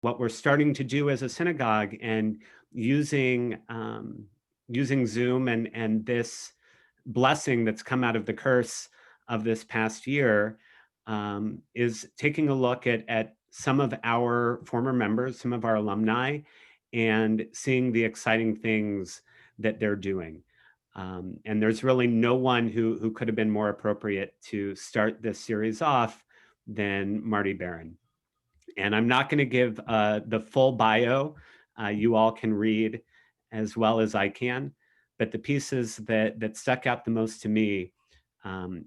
what we're starting to do as a synagogue and using using Zoom and this blessing that's come out of the curse of this past year is taking a look at some of our former members, some of our alumni, and seeing the exciting things that they're doing. And there's really no one who could have been more appropriate to start this series off than Marty Barron. And I'm not going to give the full bio. You all can read as well as I can. But the pieces that stuck out the most to me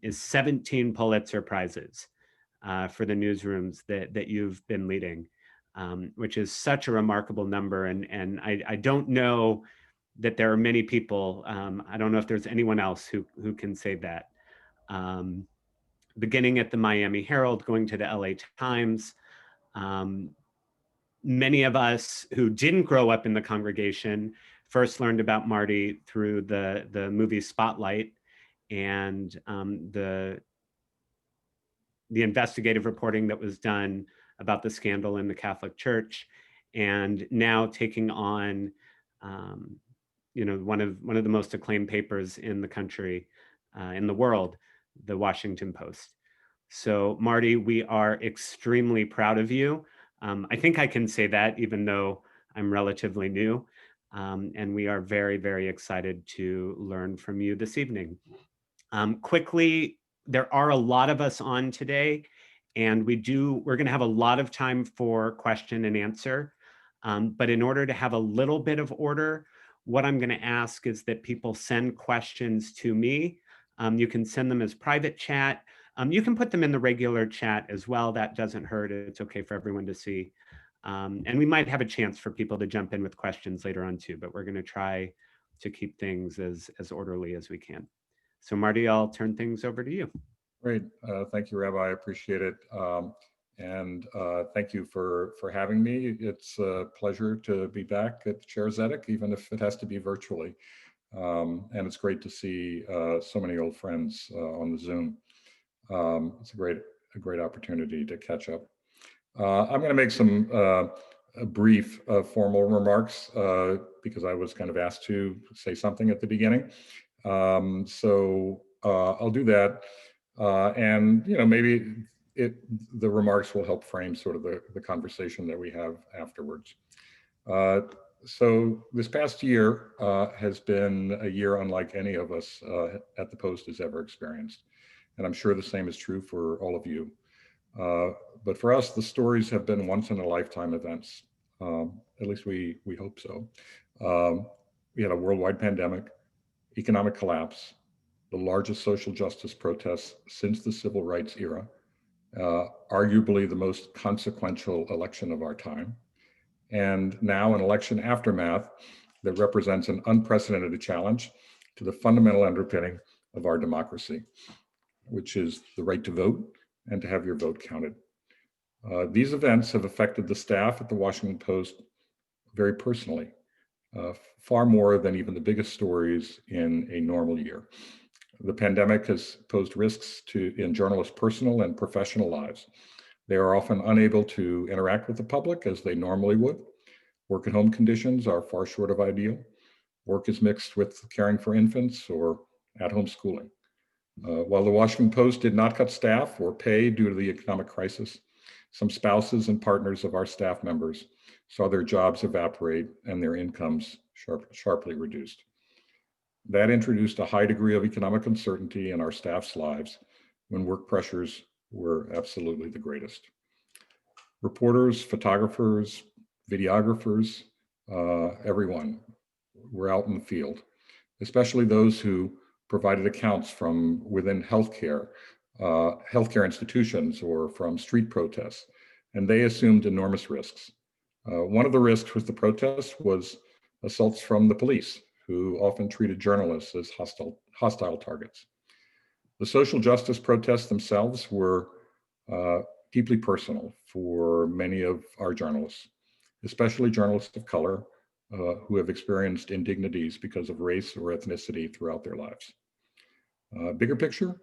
is 17 Pulitzer Prizes for the newsrooms that you've been leading, which is such a remarkable number. And I don't know that there are many people. I don't know if there's anyone else who can say that. Um, Beginning at the Miami Herald, going to the LA Times. Um, Many of us who didn't grow up in the congregation first learned about Marty through the movie Spotlight and the investigative reporting that was done about the scandal in the Catholic Church, and now taking on one of the most acclaimed papers in the country, in the world, the Washington Post. So, Marty, we are extremely proud of you. I think I can say that even though I'm relatively new. And we are very, very excited to learn from you this evening. Quickly, there are a lot of us on today, and we're going to have a lot of time for question and answer. But in order to have a little bit of order, what I'm going to ask is that people send questions to me. You can send them as private chat. You can put them in the regular chat as well. That doesn't hurt. It's okay for everyone to see. And we might have a chance for people to jump in with questions later on too, but we're going to try to keep things as orderly as we can. So Marty, I'll turn things over to you. Great. Thank you, Rabbi. I appreciate it. And thank you for having me. It's a pleasure to be back at Schaarai Zedek, even if it has to be virtually. And it's great to see so many old friends on the Zoom. It's a great opportunity to catch up. I'm going to make some brief formal remarks because I was kind of asked to say something at the beginning. So I'll do that. And maybe the remarks will help frame sort of the conversation that we have afterwards. So this past year has been a year unlike any of us at the Post has ever experienced. And I'm sure the same is true for all of you. But for us, the stories have been once in a lifetime events. At least we hope so. We had a worldwide pandemic, economic collapse, the largest social justice protests since the civil rights era, arguably the most consequential election of our time, and now an election aftermath that represents an unprecedented challenge to the fundamental underpinning of our democracy, which is the right to vote and to have your vote counted. These events have affected the staff at the Washington Post very personally, far more than even the biggest stories in a normal year. The pandemic has posed risks in journalists' personal and professional lives. They are often unable to interact with the public as they normally would. Work at home conditions are far short of ideal. Work is mixed with caring for infants or at-home schooling. While the Washington Post did not cut staff or pay due to the economic crisis, some spouses and partners of our staff members saw their jobs evaporate and their incomes sharply reduced. That introduced a high degree of economic uncertainty in our staff's lives when work pressures were absolutely the greatest. Reporters, photographers, videographers, everyone were out in the field, especially those who provided accounts from within healthcare institutions or from street protests, and they assumed enormous risks. One of the risks with the protests was assaults from the police, who often treated journalists as hostile targets. The social justice protests themselves were deeply personal for many of our journalists, especially journalists of color who have experienced indignities because of race or ethnicity throughout their lives. Bigger picture,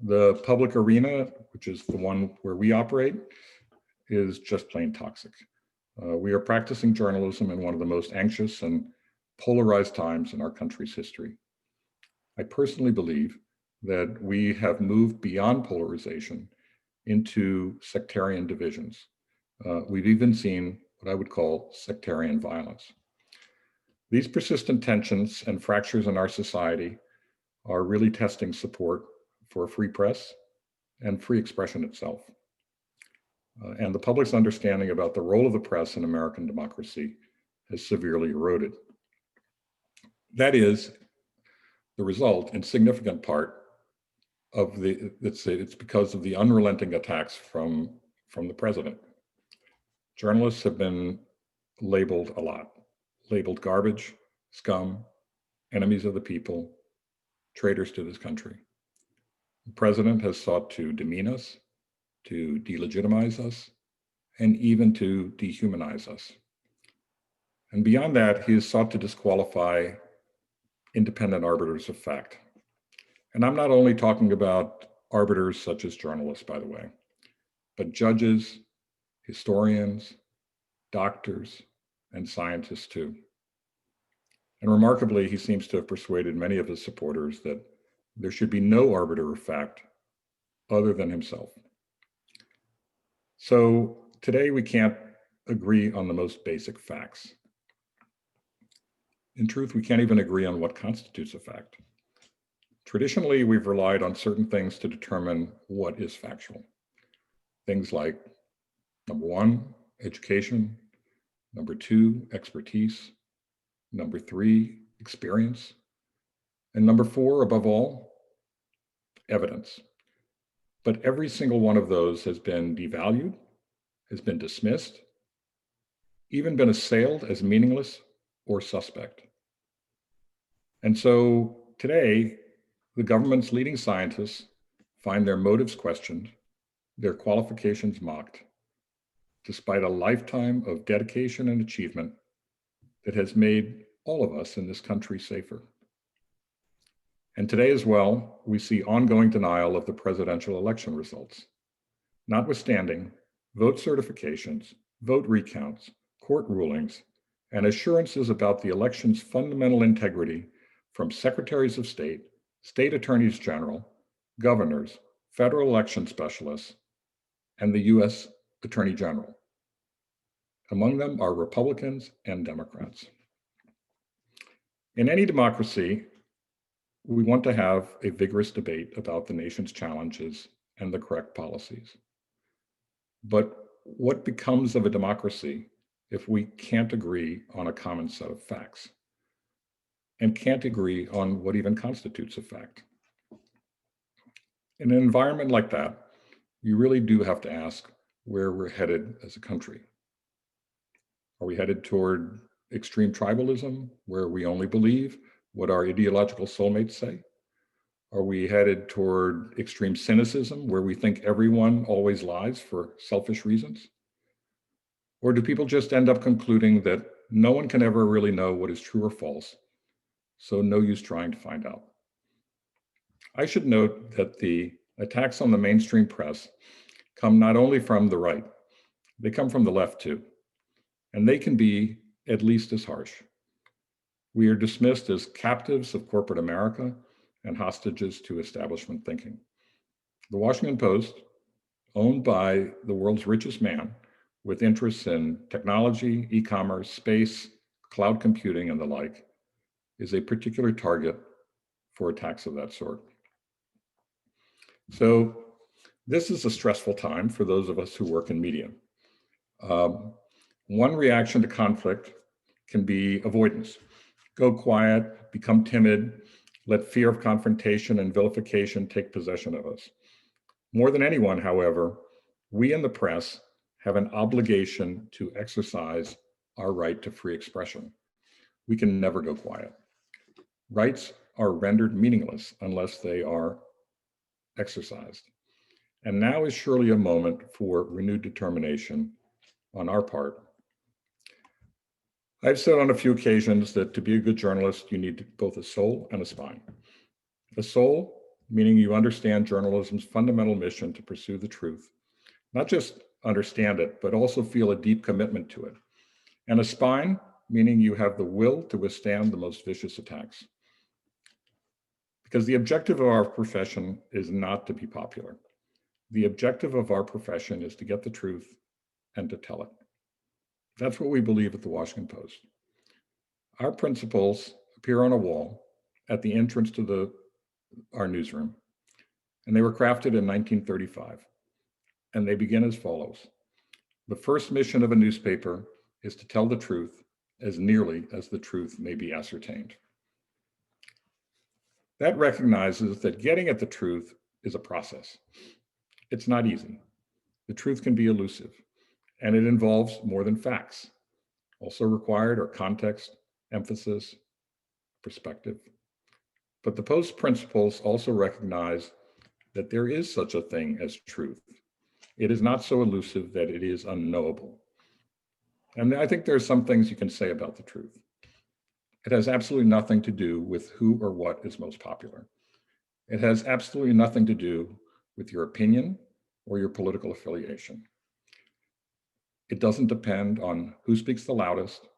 the public arena, which is the one where we operate, is just plain toxic. We are practicing journalism in one of the most anxious and polarized times in our country's history. I personally believe that we have moved beyond polarization into sectarian divisions. We've even seen what I would call sectarian violence. These persistent tensions and fractures in our society are really testing support for a free press and free expression itself. And the public's understanding about the role of the press in American democracy has severely eroded. That is the result, in significant part, of it's because of the unrelenting attacks from the president. Journalists have been labeled a lot, labeled garbage, scum, enemies of the people, traitors to this country. The president has sought to demean us, to delegitimize us, and even to dehumanize us. And beyond that, he has sought to disqualify independent arbiters of fact. And I'm not only talking about arbiters such as journalists, by the way, but judges, historians, doctors, and scientists too. And remarkably, he seems to have persuaded many of his supporters that there should be no arbiter of fact other than himself. So today we can't agree on the most basic facts. In truth, we can't even agree on what constitutes a fact. Traditionally, we've relied on certain things to determine what is factual. Things like, number one, education, number two, expertise, number three, experience, and number four, above all, evidence. But every single one of those has been devalued, has been dismissed, even been assailed as meaningless or suspect. And so today, the government's leading scientists find their motives questioned, their qualifications mocked, despite a lifetime of dedication and achievement that has made all of us in this country safer. And today as well, we see ongoing denial of the presidential election results. Notwithstanding vote certifications, vote recounts, court rulings, and assurances about the election's fundamental integrity from secretaries of state, state attorneys general, governors, federal election specialists, and the US Attorney General. Among them are Republicans and Democrats. In any democracy, we want to have a vigorous debate about the nation's challenges and the correct policies. But what becomes of a democracy if we can't agree on a common set of facts and can't agree on what even constitutes a fact? In an environment like that, you really do have to ask where we're headed as a country. Are we headed toward extreme tribalism, where we only believe what our ideological soulmates say? Are we headed toward extreme cynicism, where we think everyone always lies for selfish reasons? Or do people just end up concluding that no one can ever really know what is true or false, so no use trying to find out? I should note that the attacks on the mainstream press come not only from the right, they come from the left too, and they can be at least as harsh. We are dismissed as captives of corporate America and hostages to establishment thinking. The Washington Post, owned by the world's richest man with interests in technology, e-commerce, space, cloud computing, and the like, is a particular target for attacks of that sort. So this is a stressful time for those of us who work in media. One reaction to conflict can be avoidance. Go quiet, become timid, let fear of confrontation and vilification take possession of us. More than anyone, however, we in the press have an obligation to exercise our right to free expression. We can never go quiet. Rights are rendered meaningless unless they are exercised. And now is surely a moment for renewed determination on our part. I've said on a few occasions that to be a good journalist, you need both a soul and a spine. A soul, meaning you understand journalism's fundamental mission to pursue the truth, not just understand it, but also feel a deep commitment to it. And a spine, meaning you have the will to withstand the most vicious attacks. Because the objective of our profession is not to be popular. The objective of our profession is to get the truth and to tell it. That's what we believe at the Washington Post. Our principles appear on a wall at the entrance to our newsroom, and they were crafted in 1935. And they begin as follows. The first mission of a newspaper is to tell the truth as nearly as the truth may be ascertained. That recognizes that getting at the truth is a process. It's not easy. The truth can be elusive, and it involves more than facts. Also required are context, emphasis, perspective. But the Post principles also recognize that there is such a thing as truth. It is not so elusive that it is unknowable. And I think there are some things you can say about the truth. It has absolutely nothing to do with who or what is most popular. It has absolutely nothing to do with your opinion or your political affiliation. It doesn't depend on who speaks the loudest,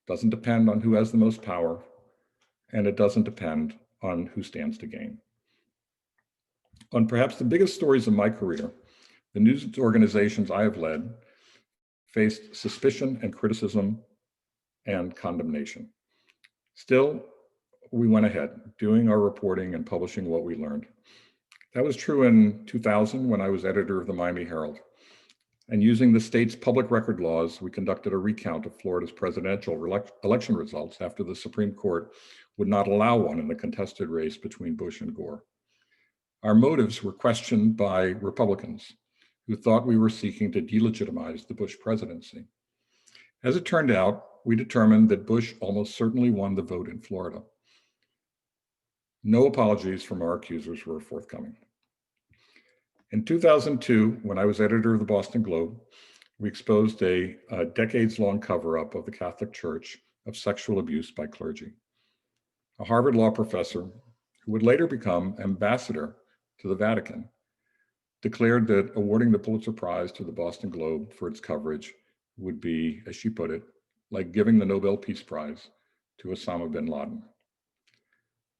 doesn't depend on who has the most power, and it doesn't depend on who stands to gain. On perhaps the biggest stories of my career, the news organizations I have led faced suspicion and criticism and condemnation. Still, we went ahead, doing our reporting and publishing what we learned. That was true in 2000 when I was editor of the Miami Herald. And using the state's public record laws, we conducted a recount of Florida's presidential election results after the Supreme Court would not allow one in the contested race between Bush and Gore. Our motives were questioned by Republicans who thought we were seeking to delegitimize the Bush presidency. As it turned out, we determined that Bush almost certainly won the vote in Florida. No apologies from our accusers were forthcoming. In 2002, when I was editor of the Boston Globe, we exposed a decades-long cover-up of the Catholic Church of sexual abuse by clergy. A Harvard law professor, who would later become ambassador to the Vatican, declared that awarding the Pulitzer Prize to the Boston Globe for its coverage would be, as she put it, like giving the Nobel Peace Prize to Osama bin Laden.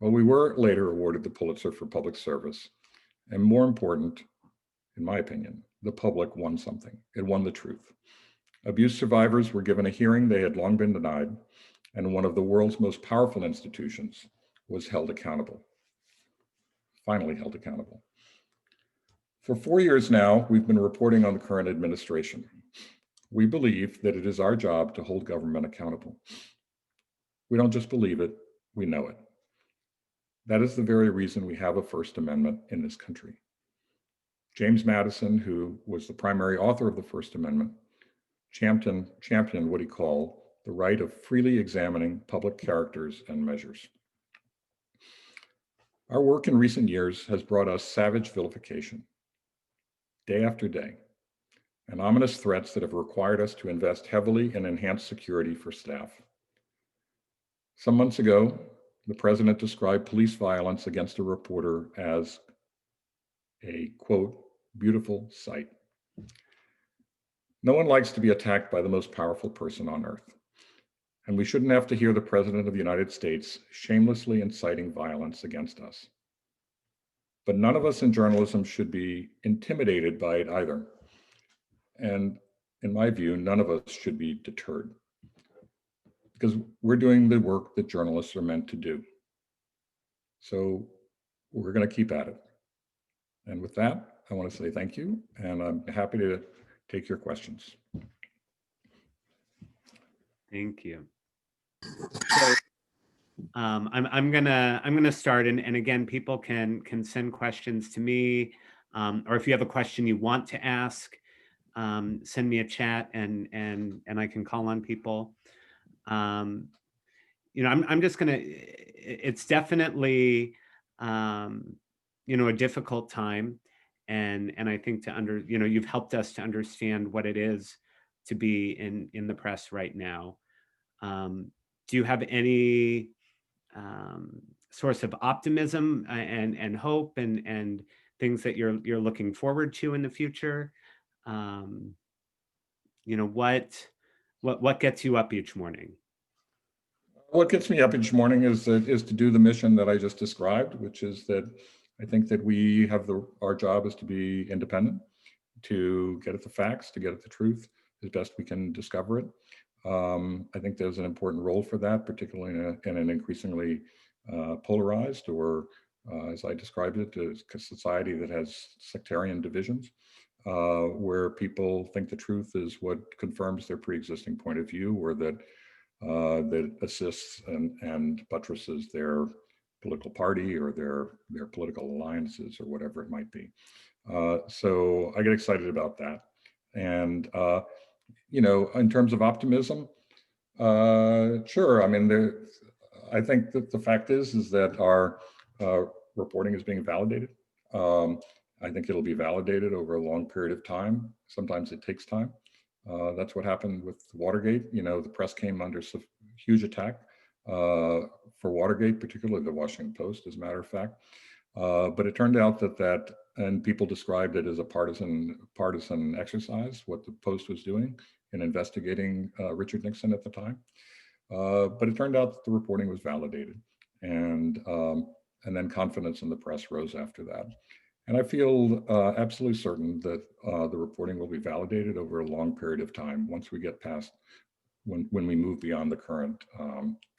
Well, we were later awarded the Pulitzer for public service, and more important, in my opinion, the public won something. It won the truth. Abuse survivors were given a hearing they had long been denied, and one of the world's most powerful institutions was held accountable, finally held accountable. For 4 years now, we've been reporting on the current administration. We believe that it is our job to hold government accountable. We don't just believe it, we know it. That is the very reason we have a First Amendment in this country. James Madison, who was the primary author of the First Amendment, championed what he called the right of freely examining public characters and measures. Our work in recent years has brought us savage vilification, day after day, and ominous threats that have required us to invest heavily in enhanced security for staff. Some months ago, the president described police violence against a reporter as a, quote, beautiful sight. No one likes to be attacked by the most powerful person on earth, and we shouldn't have to hear the President of the United States shamelessly inciting violence against us. But none of us in journalism should be intimidated by it either. And in my view, none of us should be deterred, because we're doing the work that journalists are meant to do. So we're going to keep at it. And with that, I want to say thank you, and I'm happy to take your questions. Thank you. So, I'm gonna start, and again, people can send questions to me, or if you have a question you want to ask, send me a chat, and I can call on people. You know, I'm just gonna. It's definitely, you know, a difficult time, and I think you know, you've helped us to understand what it is to be in the press right now. Do you have any source of optimism and hope and things that you're looking forward to in the future? um, what gets you up each morning? What gets me up each morning is to do the mission that I just described, which is that I think that we have our job is to be independent, to get at the facts, to get at the truth as best we can discover it. I think there's an important role for that, particularly in an increasingly polarized, or as I described it, a society that has sectarian divisions, where people think the truth is what confirms their pre-existing point of view, or that assists and buttresses their political party or their political alliances or whatever it might be. So I get excited about that. And, in terms of optimism, sure. I mean, I think that the fact is that our reporting is being validated. I think it'll be validated over a long period of time. Sometimes it takes time. That's what happened with Watergate. The press came under some huge attack for Watergate, particularly the Washington Post, as a matter of fact. But it turned out that, and people described it as a partisan exercise, what the Post was doing in investigating Richard Nixon at the time. But it turned out that the reporting was validated, and then confidence in the press rose after that. And I feel absolutely certain that the reporting will be validated over a long period of time once we get past, when we move beyond the current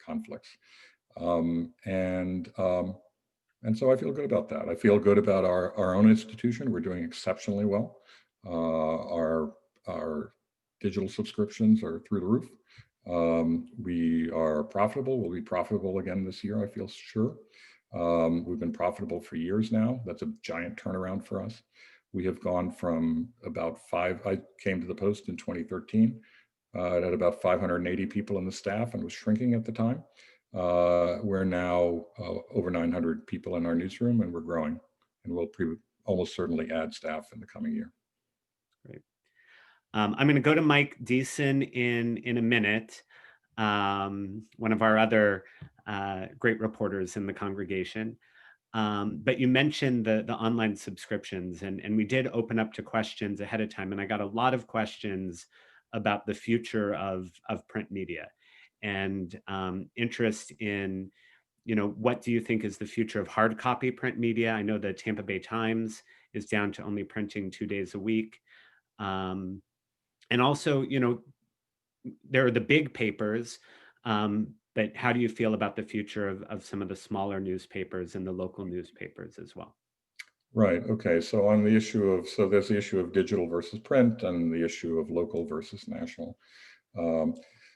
conflicts. And so I feel good about that. I feel good about our own institution. We're doing exceptionally well. Our digital subscriptions are through the roof. We are profitable. We'll be profitable again this year, I feel sure. We've been profitable for years now. That's a giant turnaround for us. We have gone from I came to the Post in 2013. It had about 580 people in the staff and was shrinking at the time. We're now over 900 people in our newsroom, and we're growing, and we'll almost certainly add staff in the coming year. Great. I'm going to go to Mike Deason in a minute, one of our other great reporters in the congregation. But you mentioned the online subscriptions, and we did open up to questions ahead of time, and I got a lot of questions about the future of print media, and interest in, what do you think is the future of hard copy print media? I know the Tampa Bay Times is down to only printing 2 days a week. And also, there are the big papers, but how do you feel about the future of some of the smaller newspapers and the local newspapers as well? Right. Okay. So on the issue there's the issue of digital versus print and the issue of local versus national.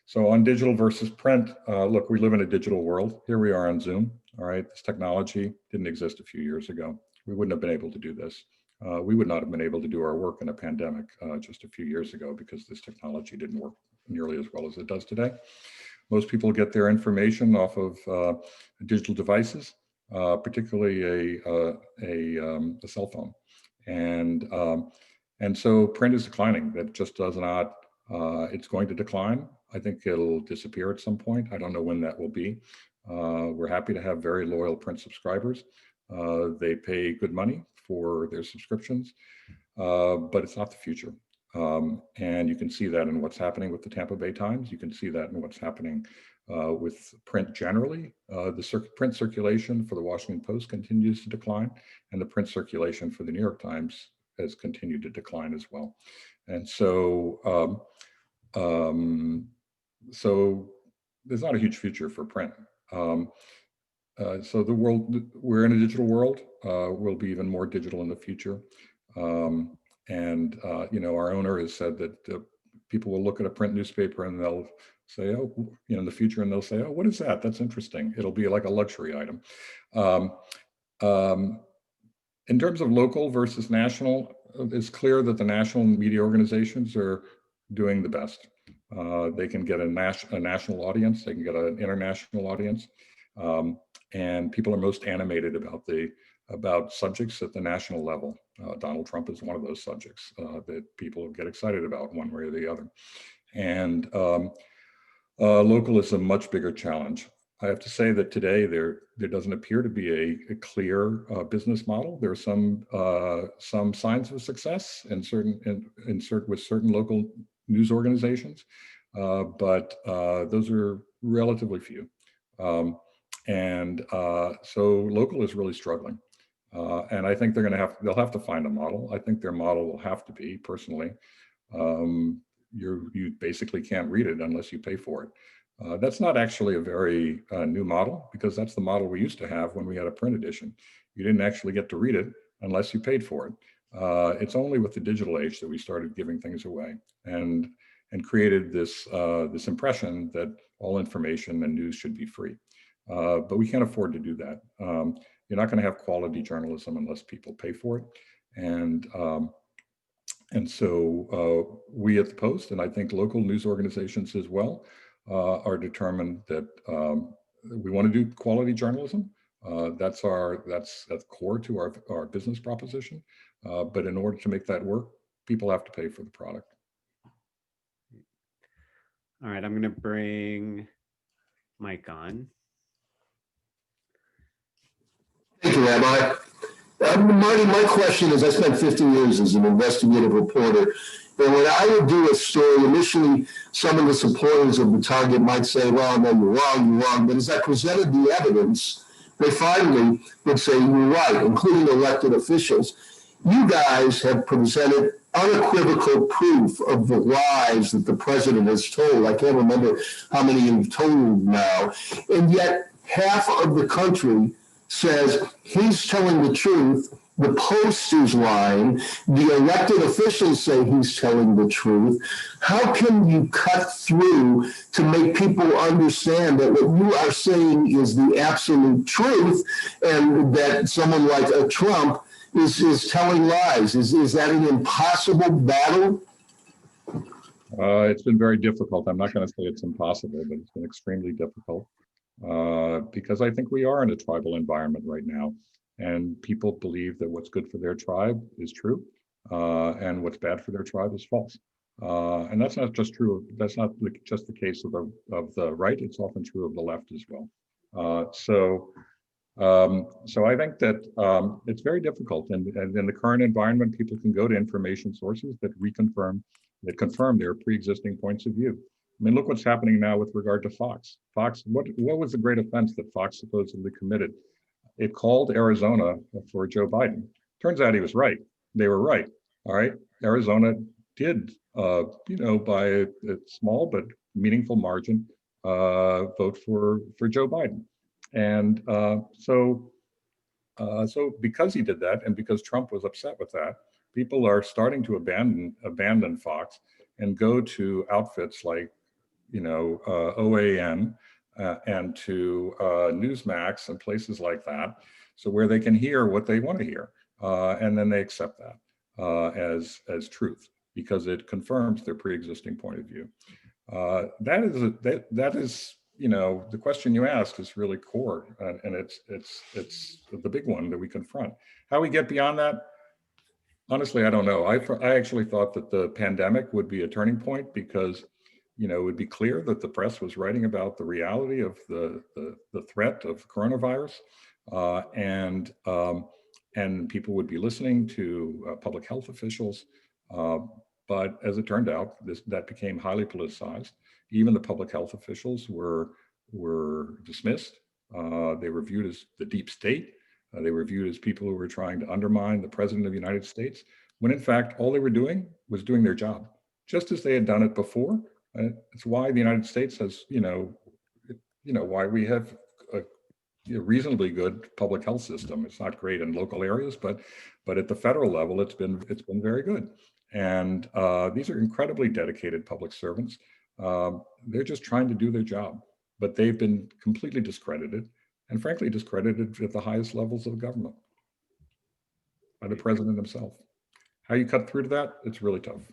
So on digital versus print, look, we live in a digital world. Here we are on Zoom. All right. This technology didn't exist a few years ago. We wouldn't have been able to do this. We would not have been able to do our work in a pandemic just a few years ago, because this technology didn't work nearly as well as it does today. Most people get their information off of digital devices, particularly a cell phone, and so print is declining. That just does not. It's going to decline. I think it'll disappear at some point. I don't know when that will be. We're happy to have very loyal print subscribers. They pay good money for their subscriptions, but it's not the future. And you can see that in what's happening with the Tampa Bay Times. You can see that in what's happening with print generally. The print circulation for the Washington Post continues to decline, and the print circulation for the New York Times has continued to decline as well. And so, so there's not a huge future for print. So the world, we're in a digital world. We'll be even more digital in the future. And our owner has said that people will look at a print newspaper and they'll say, oh, in the future, and they'll say, oh, what is that? That's interesting. It'll be like a luxury item. In terms of local versus national, it's clear that the national media organizations are doing the best. They can get a national audience. They can get an international audience. And people are most animated about subjects at the national level. Donald Trump is one of those subjects that people get excited about one way or the other. And local is a much bigger challenge. I have to say that today there doesn't appear to be a clear business model. There are some signs of success in with certain local news organizations, but those are relatively few. So local is really struggling, and I think they'll have to find a model. I think their model will have to be, personally, you basically can't read it unless you pay for it. That's not actually a very new model, because that's the model we used to have when we had a print edition. You didn't actually get to read it unless you paid for it. It's only with the digital age that we started giving things away and created this impression that all information and news should be free. But we can't afford to do that. You're not going to have quality journalism unless people pay for it. And so we at the Post, and I think local news organizations as well, are determined that we want to do quality journalism. That's core to our business proposition. But in order to make that work, people have to pay for the product. All right, I'm going to bring Mike on. Thank you, Rabbi. Marty, my question is, I spent 50 years as an investigative reporter, and when I would do a story, initially some of the supporters of the target might say, well, no, you're wrong, but as I presented the evidence, they finally would say, you're right, including elected officials. You guys have presented unequivocal proof of the lies that the president has told. I can't remember how many you've told now, and yet half of the country says he's telling the truth, the Post is lying, the elected officials say he's telling the truth. How can you cut through to make people understand that what you are saying is the absolute truth, and that someone like a Trump is telling lies? Is that an impossible battle? It's been very difficult. I'm not going to say it's impossible, but it's been extremely difficult. Because I think we are in a tribal environment right now, and people believe that what's good for their tribe is true, and what's bad for their tribe is false. And that's not just true. That's not just the case of the right. It's often true of the left as well. So I think that it's very difficult, and in the current environment, people can go to information sources that confirm their pre-existing points of view. I mean, look what's happening now with regard to Fox. Fox, what was the great offense that Fox supposedly committed? It called Arizona for Joe Biden. Turns out he was right. They were right. All right. Arizona did, by a small but meaningful margin, vote for Joe Biden. And so because he did that, and because Trump was upset with that, people are starting to abandon Fox and go to outfits like OAN and to Newsmax and places like that, so where they can hear what they want to hear, and then they accept that as truth because it confirms their pre-existing point of view. That is the question you asked is really core, and it's the big one that we confront. How we get beyond that, honestly, I don't know. I actually thought that the pandemic would be a turning point, because it would be clear that the press was writing about the reality of the threat of coronavirus, and people would be listening to public health officials. But as it turned out, that became highly politicized. Even the public health officials were dismissed. They were viewed as the deep state. They were viewed as people who were trying to undermine the president of the United States, when in fact, all they were doing was doing their job, just as they had done it before. It's why the United States has, why we have a reasonably good public health system. It's not great in local areas, but at the federal level, it's been very good. And these are incredibly dedicated public servants. They're just trying to do their job, but they've been completely discredited, and frankly discredited at the highest levels of government by the president himself. How you cut through to that? It's really tough.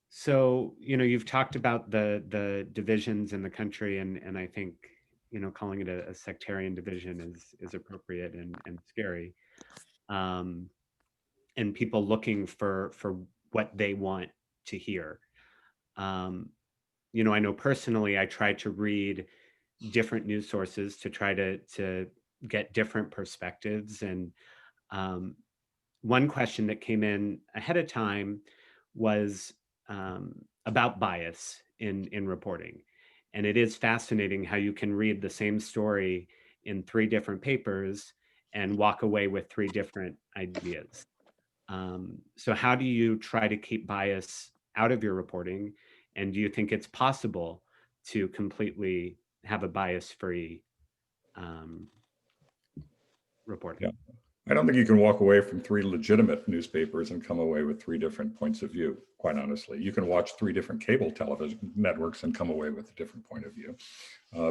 So, you've talked about the divisions in the country, and I think, calling it a sectarian division is appropriate and scary. And people looking for what they want to hear. I know personally, I try to read different news sources to try to get different perspectives. And one question that came in ahead of time was about bias in reporting. And it is fascinating how you can read the same story in 3 different papers and walk away with 3 different ideas. So how do you try to keep bias out of your reporting? And do you think it's possible to completely have a bias-free reporting? Yeah. I don't think you can walk away from 3 legitimate newspapers and come away with 3 different points of view, quite honestly. You can watch 3 different cable television networks and come away with a different point of view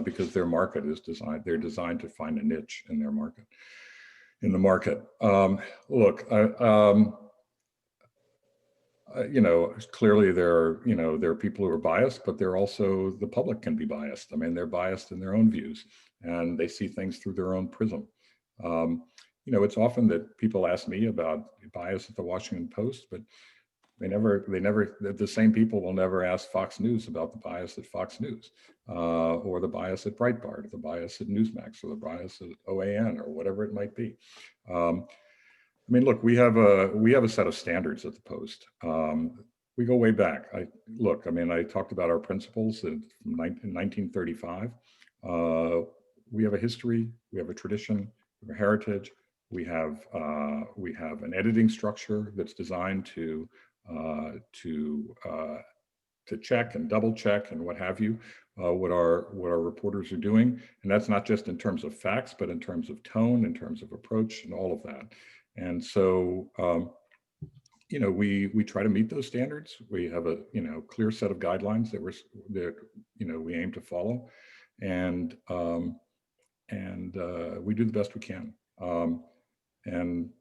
because their market is designed, they're designed to find a niche in their market, in the market. Look, clearly there are people who are biased, but they're also, the public can be biased. I mean, they're biased in their own views and they see things through their own prism. It's often that people ask me about bias at the Washington Post, but the same people will never ask Fox News about the bias at Fox News, or the bias at Breitbart, or the bias at Newsmax, or the bias at OAN, or whatever it might be. Look, we have a set of standards at the Post. We go way back. I talked about our principles in 1935. We have a history, we have a tradition, we have a heritage. We have an editing structure that's designed to check and double check and what have you, what our reporters are doing, and that's not just in terms of facts, but in terms of tone, in terms of approach, and all of that. And so, we try to meet those standards. We have a clear set of guidelines that we aim to follow, and we do the best we can. And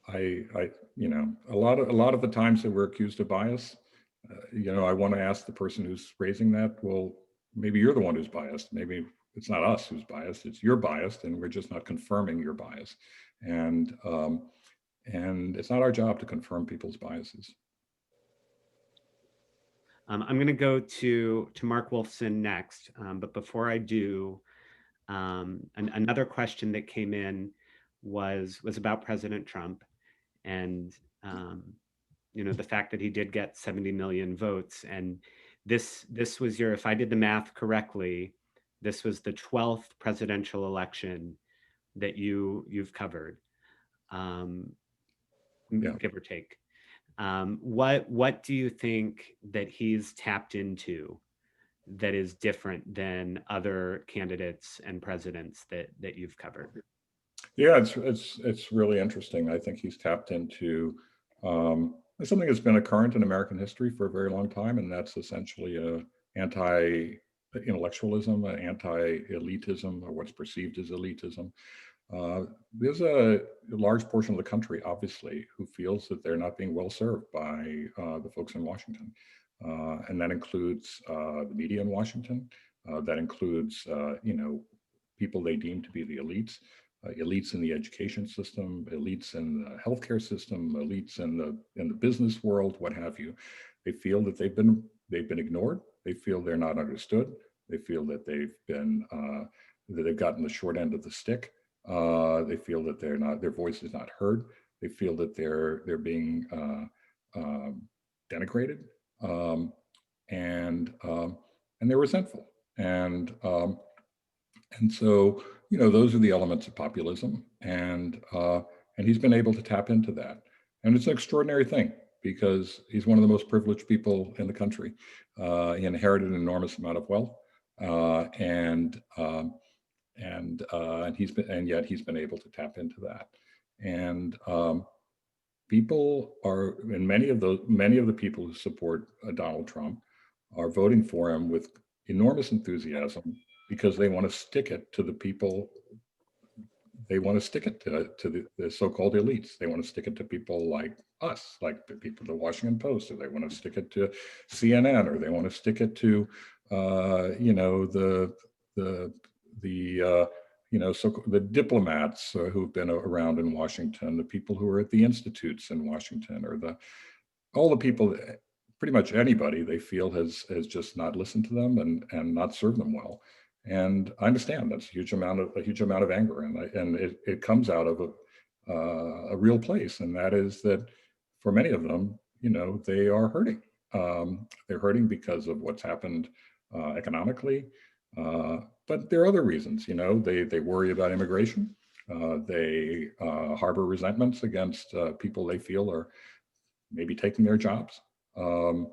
a lot of the times that we're accused of bias, I want to ask the person who's raising that, well, maybe you're the one who's biased. Maybe it's not us who's biased, it's you're biased, and we're just not confirming your bias. And it's not our job to confirm people's biases. I'm going to go to Mark Wolfson next, but before I do, another question that came in was about President Trump, and the fact that he did get 70 million votes, and this was if I did the math correctly, this was the 12th presidential election that you've covered, give or take. What do you think that he's tapped into that is different than other candidates and presidents that you've covered? Yeah, it's really interesting. I think he's tapped into something that's been a current in American history for a very long time, and that's essentially a anti-intellectualism, an anti-elitism, or what's perceived as elitism. There's a large portion of the country, obviously, who feels that they're not being well served by the folks in Washington. And that includes the media in Washington. That includes, people they deem to be the elites, elites in the education system, elites in the healthcare system, elites in the business world, what have you. They feel that they've been ignored. They feel they're not understood. They feel that they've gotten the short end of the stick. They feel that their voice is not heard. They feel that they're being denigrated, and they're resentful. And so, those are the elements of populism, and he's been able to tap into that. And it's an extraordinary thing because he's one of the most privileged people in the country. He inherited an enormous amount of wealth, and yet he's been able to tap into that. And people are, and many of the people who support Donald Trump are voting for him with enormous enthusiasm because they want to stick it to the people. They want to stick it to the so-called elites. They want to stick it to people like us, like the people at the Washington Post, or they want to stick it to CNN, or they want to stick it to, the diplomats who've been around in Washington, the people who are at the institutes in Washington, or all the people, pretty much anybody they feel has just not listened to them and not served them well. And I understand that's a huge amount of anger, and it comes out of a real place, and that is that for many of them, they are hurting. They're hurting because of what's happened economically, but there are other reasons. They worry about immigration. They harbor resentments against people they feel are maybe taking their jobs. And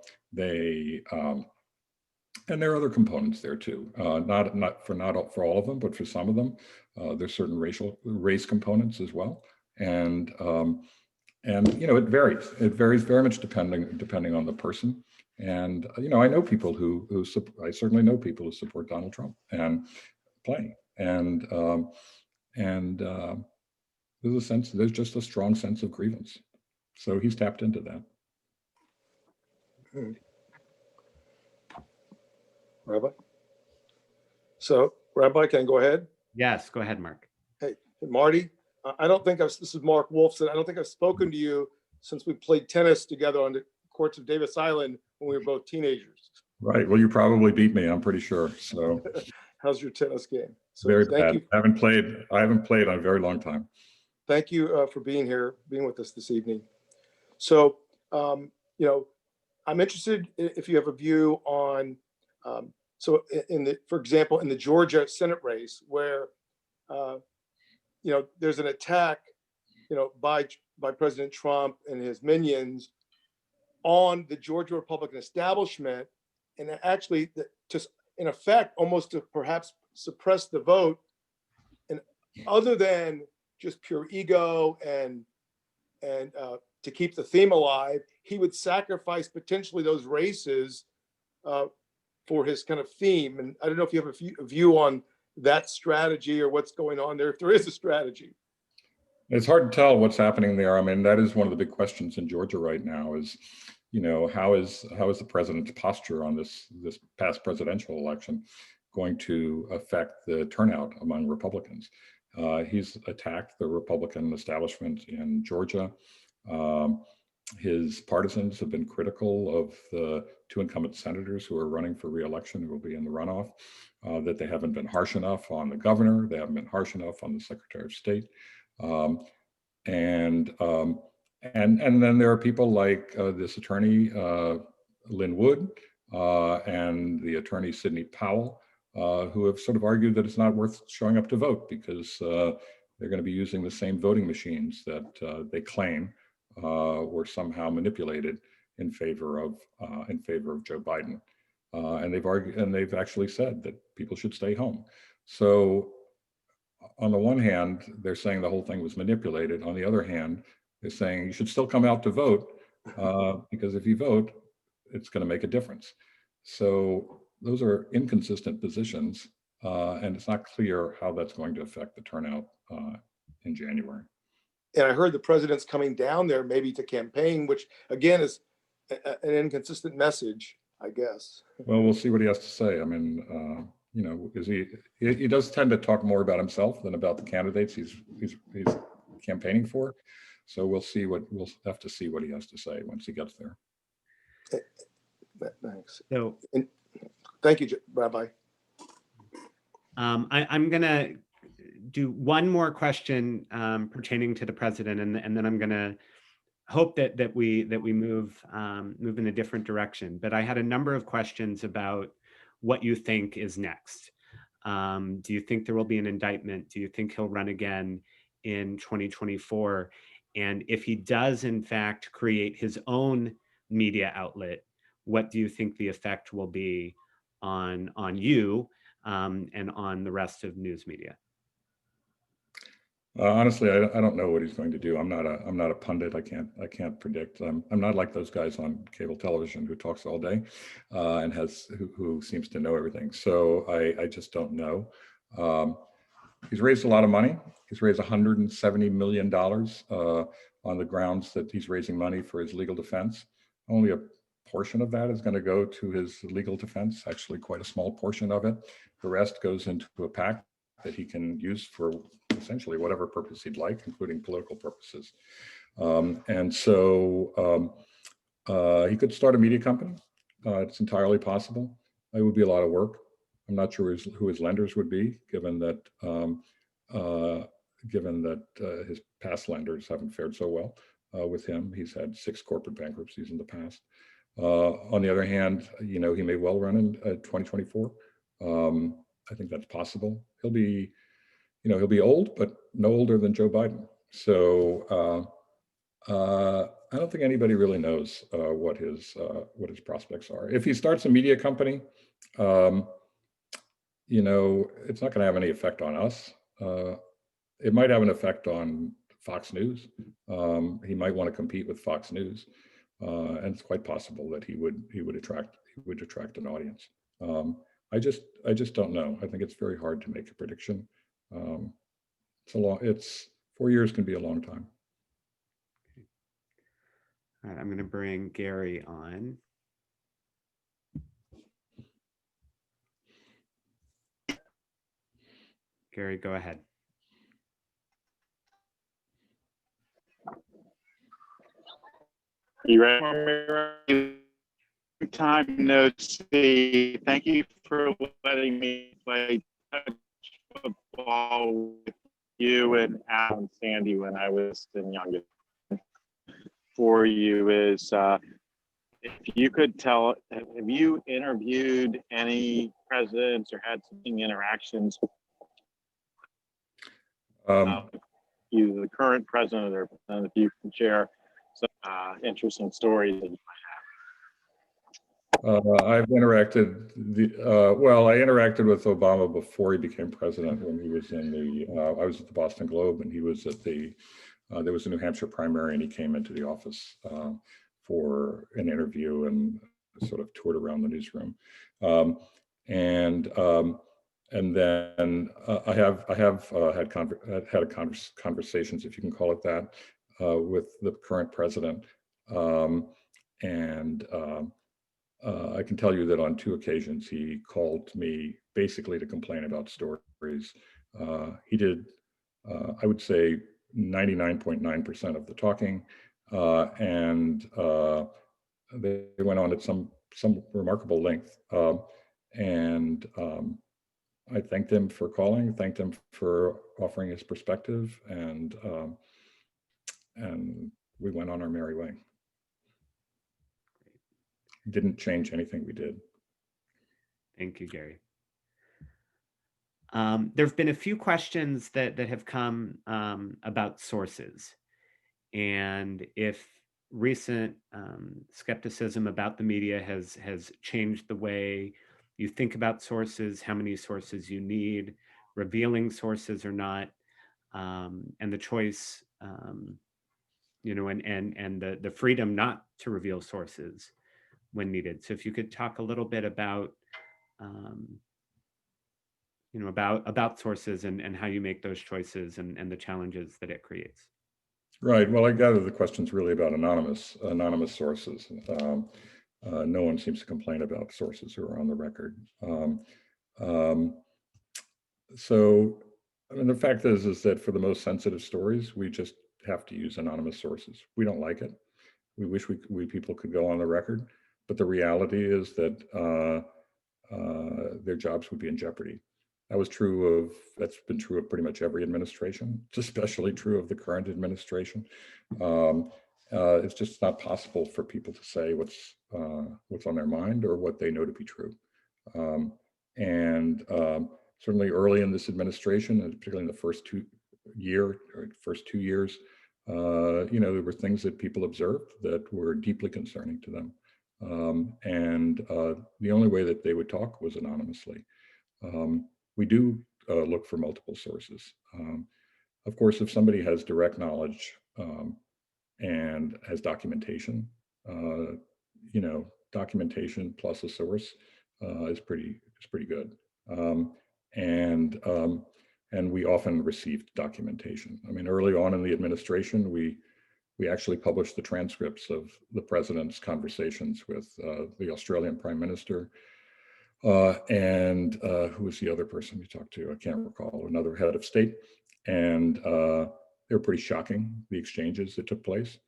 there are other components there too. Not for all of them, but for some of them, there's certain race components as well. And it varies. It varies very much depending on the person. And I know people I certainly know people who support Donald Trump and plenty. And there's just a strong sense of grievance. So he's tapped into that. Rabbi? So, Rabbi, can I go ahead? Yes, go ahead, Mark. Hey, Marty, this is Mark Wolfson. I don't think I've spoken to you since we played tennis together on the courts of Davis Island when we were both teenagers. Right. Well, you probably beat me, I'm pretty sure. So how's your tennis game? So very bad. I haven't played in a very long time. Thank you for being here, being with us this evening. So, I'm interested if you have a view on, for example, in the Georgia Senate race where, there's an attack, by President Trump and his minions on the Georgia Republican establishment, and actually just in effect, almost to perhaps suppress the vote. And other than just pure ego and to keep the theme alive, he would sacrifice potentially those races for his kind of theme. And I don't know if you have a view on that strategy or what's going on there, if there is a strategy. It's hard to tell what's happening there. I mean, that is one of the big questions in Georgia right now is, how is the president's posture on this past presidential election going to affect the turnout among Republicans? He's attacked the Republican establishment in Georgia. His partisans have been critical of the two incumbent senators who are running for re-election, who will be in the runoff, that they haven't been harsh enough on the governor, they haven't been harsh enough on the Secretary of State. And then there are people like this attorney, Lynn Wood, and the attorney, Sidney Powell, who have sort of argued that it's not worth showing up to vote because they're going to be using the same voting machines that they claim were somehow manipulated in favor of Joe Biden. And they've actually said that people should stay home. So on the one hand, they're saying the whole thing was manipulated. On the other hand, they're saying you should still come out to vote because if you vote, it's going to make a difference. So those are inconsistent positions, and it's not clear how that's going to affect the turnout in January. And I heard the president's coming down there maybe to campaign, which again is an inconsistent message, I guess. Well, we'll see what he has to say. I mean, because he does tend to talk more about himself than about the candidates he's campaigning for. So we'll have to see what he has to say once he gets there. Thanks. So, thank you, Rabbi. I'm gonna do one more question pertaining to the president, and then I'm gonna hope that we move in a different direction. But I had a number of questions about what you think is next. Do you think there will be an indictment? Do you think he'll run again in 2024? And if he does, in fact, create his own media outlet, what do you think the effect will be on you and on the rest of news media? Honestly, I don't know what he's going to do. I'm not a pundit. I can't predict. I'm not like those guys on cable television who talks all day and who seems to know everything. So I just don't know. He's raised a lot of money. He's raised $170 million on the grounds that he's raising money for his legal defense. Only a portion of that is going to go to his legal defense, actually quite a small portion of it. The rest goes into a PAC that he can use for essentially whatever purpose he'd like, including political purposes. And so He could start a media company. It's entirely possible. It would be a lot of work. I'm not sure who his lenders would be, given that his past lenders haven't fared so well with him. He's had 6 corporate bankruptcies in the past. On the other hand, he may well run in 2024. I think that's possible. He'll be old, but no older than Joe Biden. So I don't think anybody really knows what his prospects are. If he starts a media company, it's not going to have any effect on us. It might have an effect on Fox News. He might want to compete with Fox News, and it's quite possible that he would attract an audience. I just don't know. I think it's very hard to make a prediction. It's 4 years can be a long time. All right, I'm going to bring Gary on. Gary, go ahead. You ready? Time no see. Thank you for letting me play touch football with you and Al and Sandy when I was younger. For you is if you could tell, have you interviewed any presidents or had some interactions? Either the current president or if you can share some interesting stories that you might have. I've interacted. I interacted with Obama before he became president. When he was I was at the Boston Globe, and he was at there was a New Hampshire primary, and he came into the office for an interview and sort of toured around the newsroom. And then I have had conversations, if you can call it that, with the current president. I can tell you that on 2 occasions he called me basically to complain about stories. He did, I would say, 99.9% of the talking, and they went on at some remarkable length. I thanked him for calling, thanked him for offering his perspective, and we went on our merry way. Didn't change anything we did. Thank you, Gary. There have been a few questions that have come about sources, and if recent skepticism about the media has changed the way you think about sources, how many sources you need, revealing sources or not, and the choice, and the freedom not to reveal sources when needed. So if you could talk a little bit about about sources and how you make those choices and the challenges that it creates. Right. Well, I gather the question's really about anonymous sources. No one seems to complain about sources who are on the record. So, I mean, the fact is that for the most sensitive stories, we just have to use anonymous sources. We don't like it. We wish people could go on the record, but the reality is that their jobs would be in jeopardy. That's been true of pretty much every administration. It's especially true of the current administration. It's just not possible for people to say what's on their mind or what they know to be true. Certainly early in this administration, and particularly in the first 2 years, there were things that people observed that were deeply concerning to them. The only way that they would talk was anonymously. We do look for multiple sources. Of course, if somebody has direct knowledge and has documentation, documentation plus a source is pretty good. And we often received documentation. I mean, early on in the administration, we actually published the transcripts of the president's conversations with the Australian Prime Minister and who was the other person we talked to? I can't recall, another head of state. And they were pretty shocking, the exchanges that took place.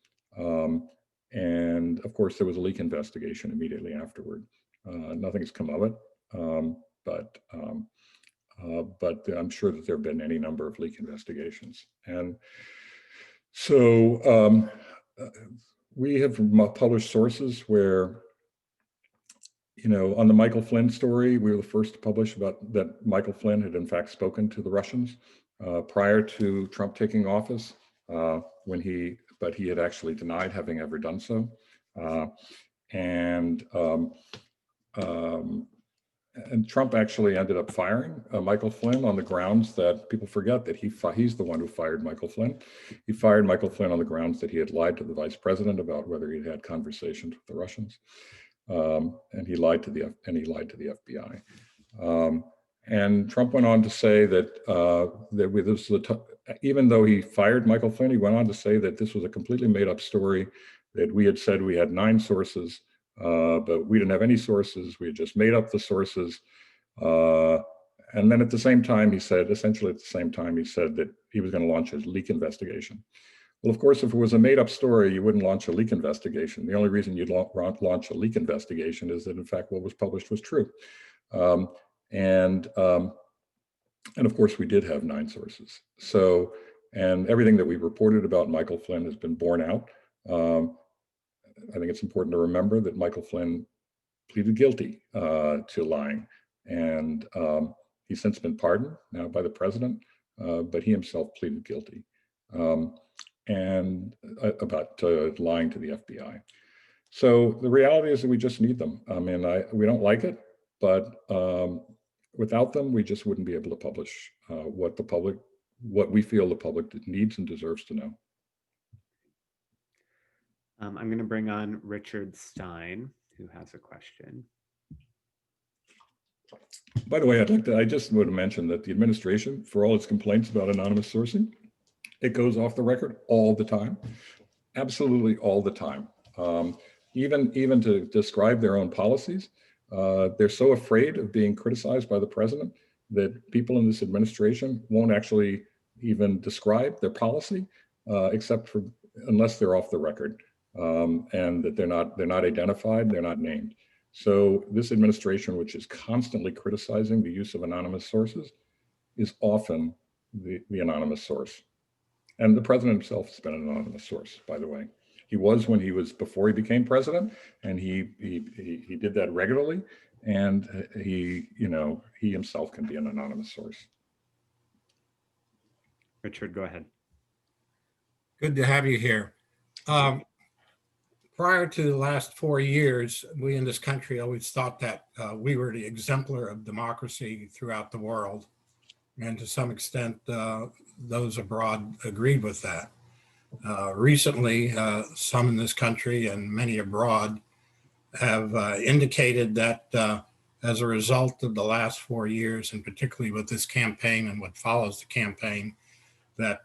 And of course, there was a leak investigation immediately afterward. Nothing's come of it, but I'm sure that there have been any number of leak investigations. And so we have published sources where, on the Michael Flynn story, we were the first to publish about that Michael Flynn had in fact spoken to the Russians prior to Trump taking office, but he had actually denied having ever done so. And Trump actually ended up firing Michael Flynn on the grounds that people forget that he's the one who fired Michael Flynn. He fired Michael Flynn on the grounds that he had lied to the vice president about whether he'd had conversations with the Russians, and he lied to the FBI. And Trump went on to say that even though he fired Michael Flynn, he went on to say that this was a completely made-up story. That we had said we had 9 sources. But we didn't have any sources. We had just made up the sources. And then at the same time, essentially at the same time, he said that he was going to launch a leak investigation. Well, of course, if it was a made up story, you wouldn't launch a leak investigation. The only reason you'd launch a leak investigation is that, in fact, what was published was true. And of course, we did have 9 sources. So, and everything that we reported about Michael Flynn has been borne out. I think it's important to remember that Michael Flynn pleaded guilty to lying, and he's since been pardoned now by the president, but he himself pleaded guilty and about lying to the FBI. So the reality is that we just need them. I mean, we don't like it, but without them, we just wouldn't be able to publish what we feel the public needs and deserves to know. I'm going to bring on Richard Stein, who has a question. By the way, I just want to mention that the administration, for all its complaints about anonymous sourcing, it goes off the record all the time, absolutely all the time. Even to describe their own policies, they're so afraid of being criticized by the president that people in this administration won't actually even describe their policy, unless they're off the record. And that they're not identified, they're not named. So this administration, which is constantly criticizing the use of anonymous sources, is often the anonymous source. And the president himself has been an anonymous source, by the way. He was before he became president, and he did that regularly. And he himself can be an anonymous source. Richard, go ahead. Good to have you here. Prior to the last 4 years, we in this country always thought that we were the exemplar of democracy throughout the world. And to some extent, those abroad agreed with that. Recently, some in this country and many abroad have indicated that as a result of the last 4 years, and particularly with this campaign and what follows the campaign, that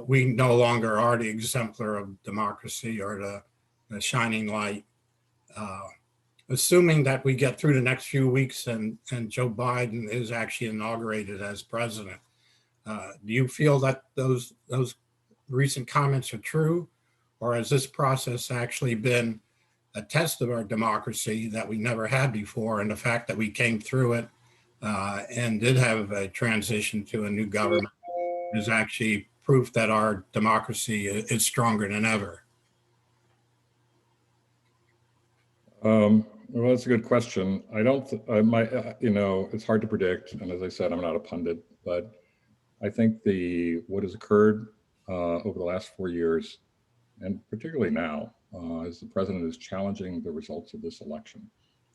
we no longer are the exemplar of democracy or the shining light. Assuming that we get through the next few weeks and Joe Biden is actually inaugurated as president, do you feel that those recent comments are true, or has this process actually been a test of our democracy that we never had before, and the fact that we came through it and did have a transition to a new government is actually proof that our democracy is stronger than ever? Well, that's a good question. It's hard to predict. And as I said, I'm not a pundit, but I think what has occurred over the last 4 years, and particularly now, as the president is challenging the results of this election,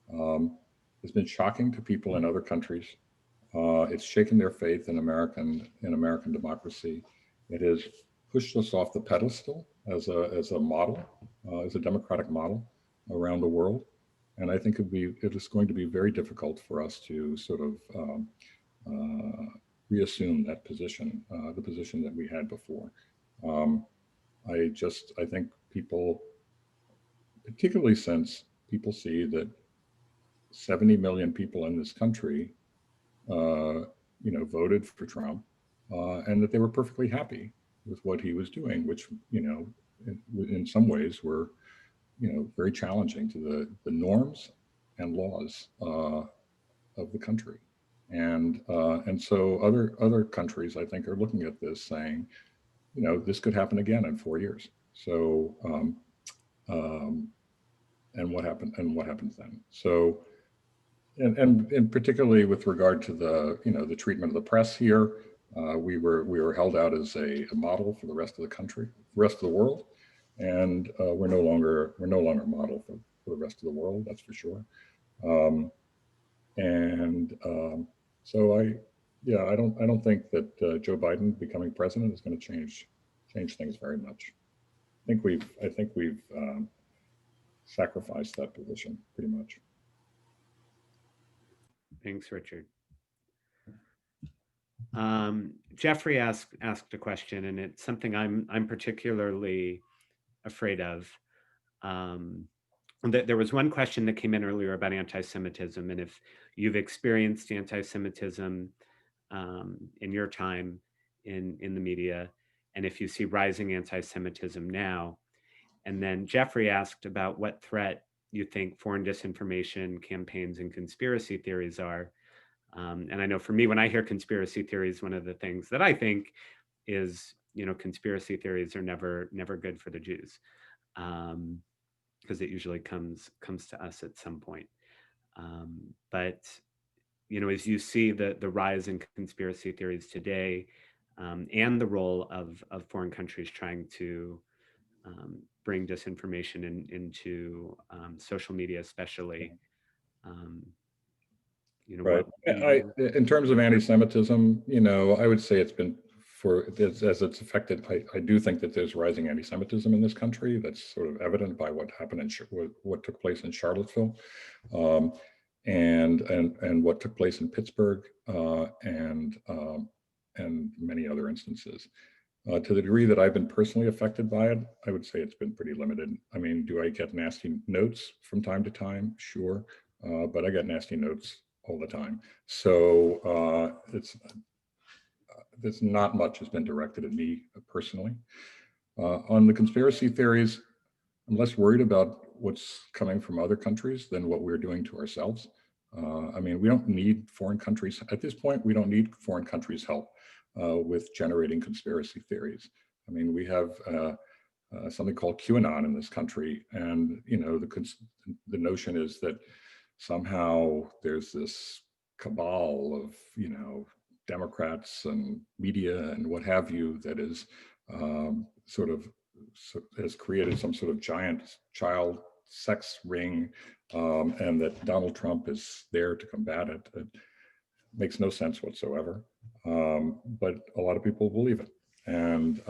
has been shocking to people in other countries. It's shaken their faith in American democracy. It has pushed us off the pedestal as a model, as a democratic model around the world. And I think it is going to be very difficult for us to sort of reassume that position, the position that we had before. I think people, particularly since people see that 70 million people in this country, voted for Trump, and that they were perfectly happy with what he was doing, which, in some ways were, very challenging to the norms and laws of the country. And so other countries, I think, are looking at this saying, this could happen again in 4 years. So, and what happens then? So, and particularly with regard to the treatment of the press here, we were held out as a model for the rest of the country, the rest of the world, and we're no longer a model for the rest of the world. That's for sure. So I don't think that Joe Biden becoming president is going to change things very much. I think we've sacrificed that position pretty much. Thanks, Richard. Jeffrey asked a question, and it's something I'm particularly afraid of. There was one question that came in earlier about anti-Semitism, and if you've experienced anti-Semitism in your time in the media, and if you see rising anti-Semitism now. And then Jeffrey asked about what threat you think foreign disinformation campaigns and conspiracy theories are. And I know for me, when I hear conspiracy theories, one of the things that I think is, conspiracy theories are never good for the Jews, because it usually comes to us at some point. But as you see the rise in conspiracy theories today, and the role of foreign countries trying to bring disinformation into social media, especially. Right. In terms of anti-Semitism, I would say it's been as it's affected. I do think that there's rising anti-Semitism in this country. That's sort of evident by what happened what took place in Charlottesville, and what took place in Pittsburgh, and many other instances. To the degree that I've been personally affected by it, I would say it's been pretty limited. I mean, do I get nasty notes from time to time? Sure, but I get nasty notes all the time. So there's not much has been directed at me personally. On the conspiracy theories, I'm less worried about what's coming from other countries than what we're doing to ourselves. I mean, we don't need foreign countries. At this point, we don't need foreign countries' help with generating conspiracy theories. I mean, we have something called QAnon in this country, and the notion is that somehow there's this cabal of Democrats and media and what have you that is has created some sort of giant child sex ring, and that Donald Trump is there to combat it. It makes no sense whatsoever, but a lot of people believe it, and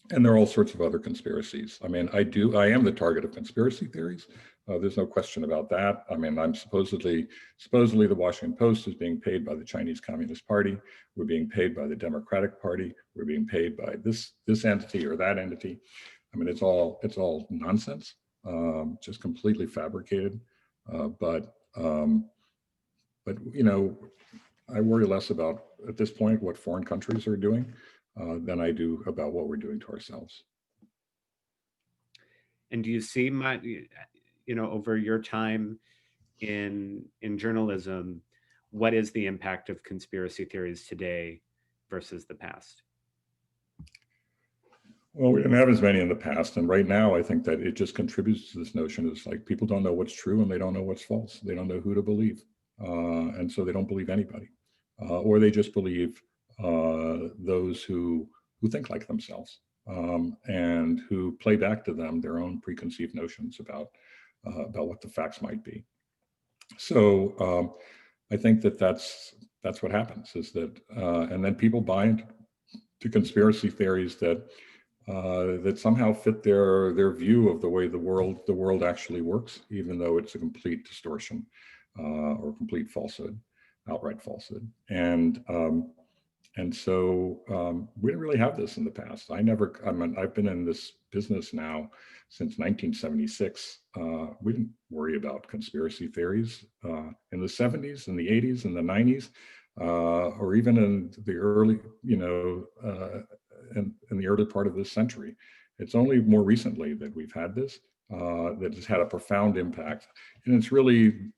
there are all sorts of other conspiracies. I mean, I am the target of conspiracy theories. There's no question about that. I mean, I'm supposedly the Washington Post is being paid by the Chinese Communist Party. We're being paid by the Democratic Party. We're being paid by this entity or that entity. I mean, it's all nonsense, just completely fabricated. But I worry less about, at this point, what foreign countries are doing than I do about what we're doing to ourselves. And do you see over your time in journalism, what is the impact of conspiracy theories today versus the past? Well, we didn't have as many in the past, and right now I think that it just contributes to this notion. It's like people don't know what's true and they don't know what's false. They don't know who to believe, and so they don't believe anybody, or they just believe those who think like themselves, and who play back to them their own preconceived notions about what the facts might be. So I think that's what happens, is that and then people buy into conspiracy theories that somehow fit their view of the way the world actually works, even though it's a complete distortion or complete falsehood, outright falsehood. And so we didn't really have this in the past. I've been in this business now since 1976. We didn't worry about conspiracy theories in the 70s, in the 80s, in the 90s, or even in the early, in the early part of this century. It's only more recently that we've had this, that has had a profound impact. And it's really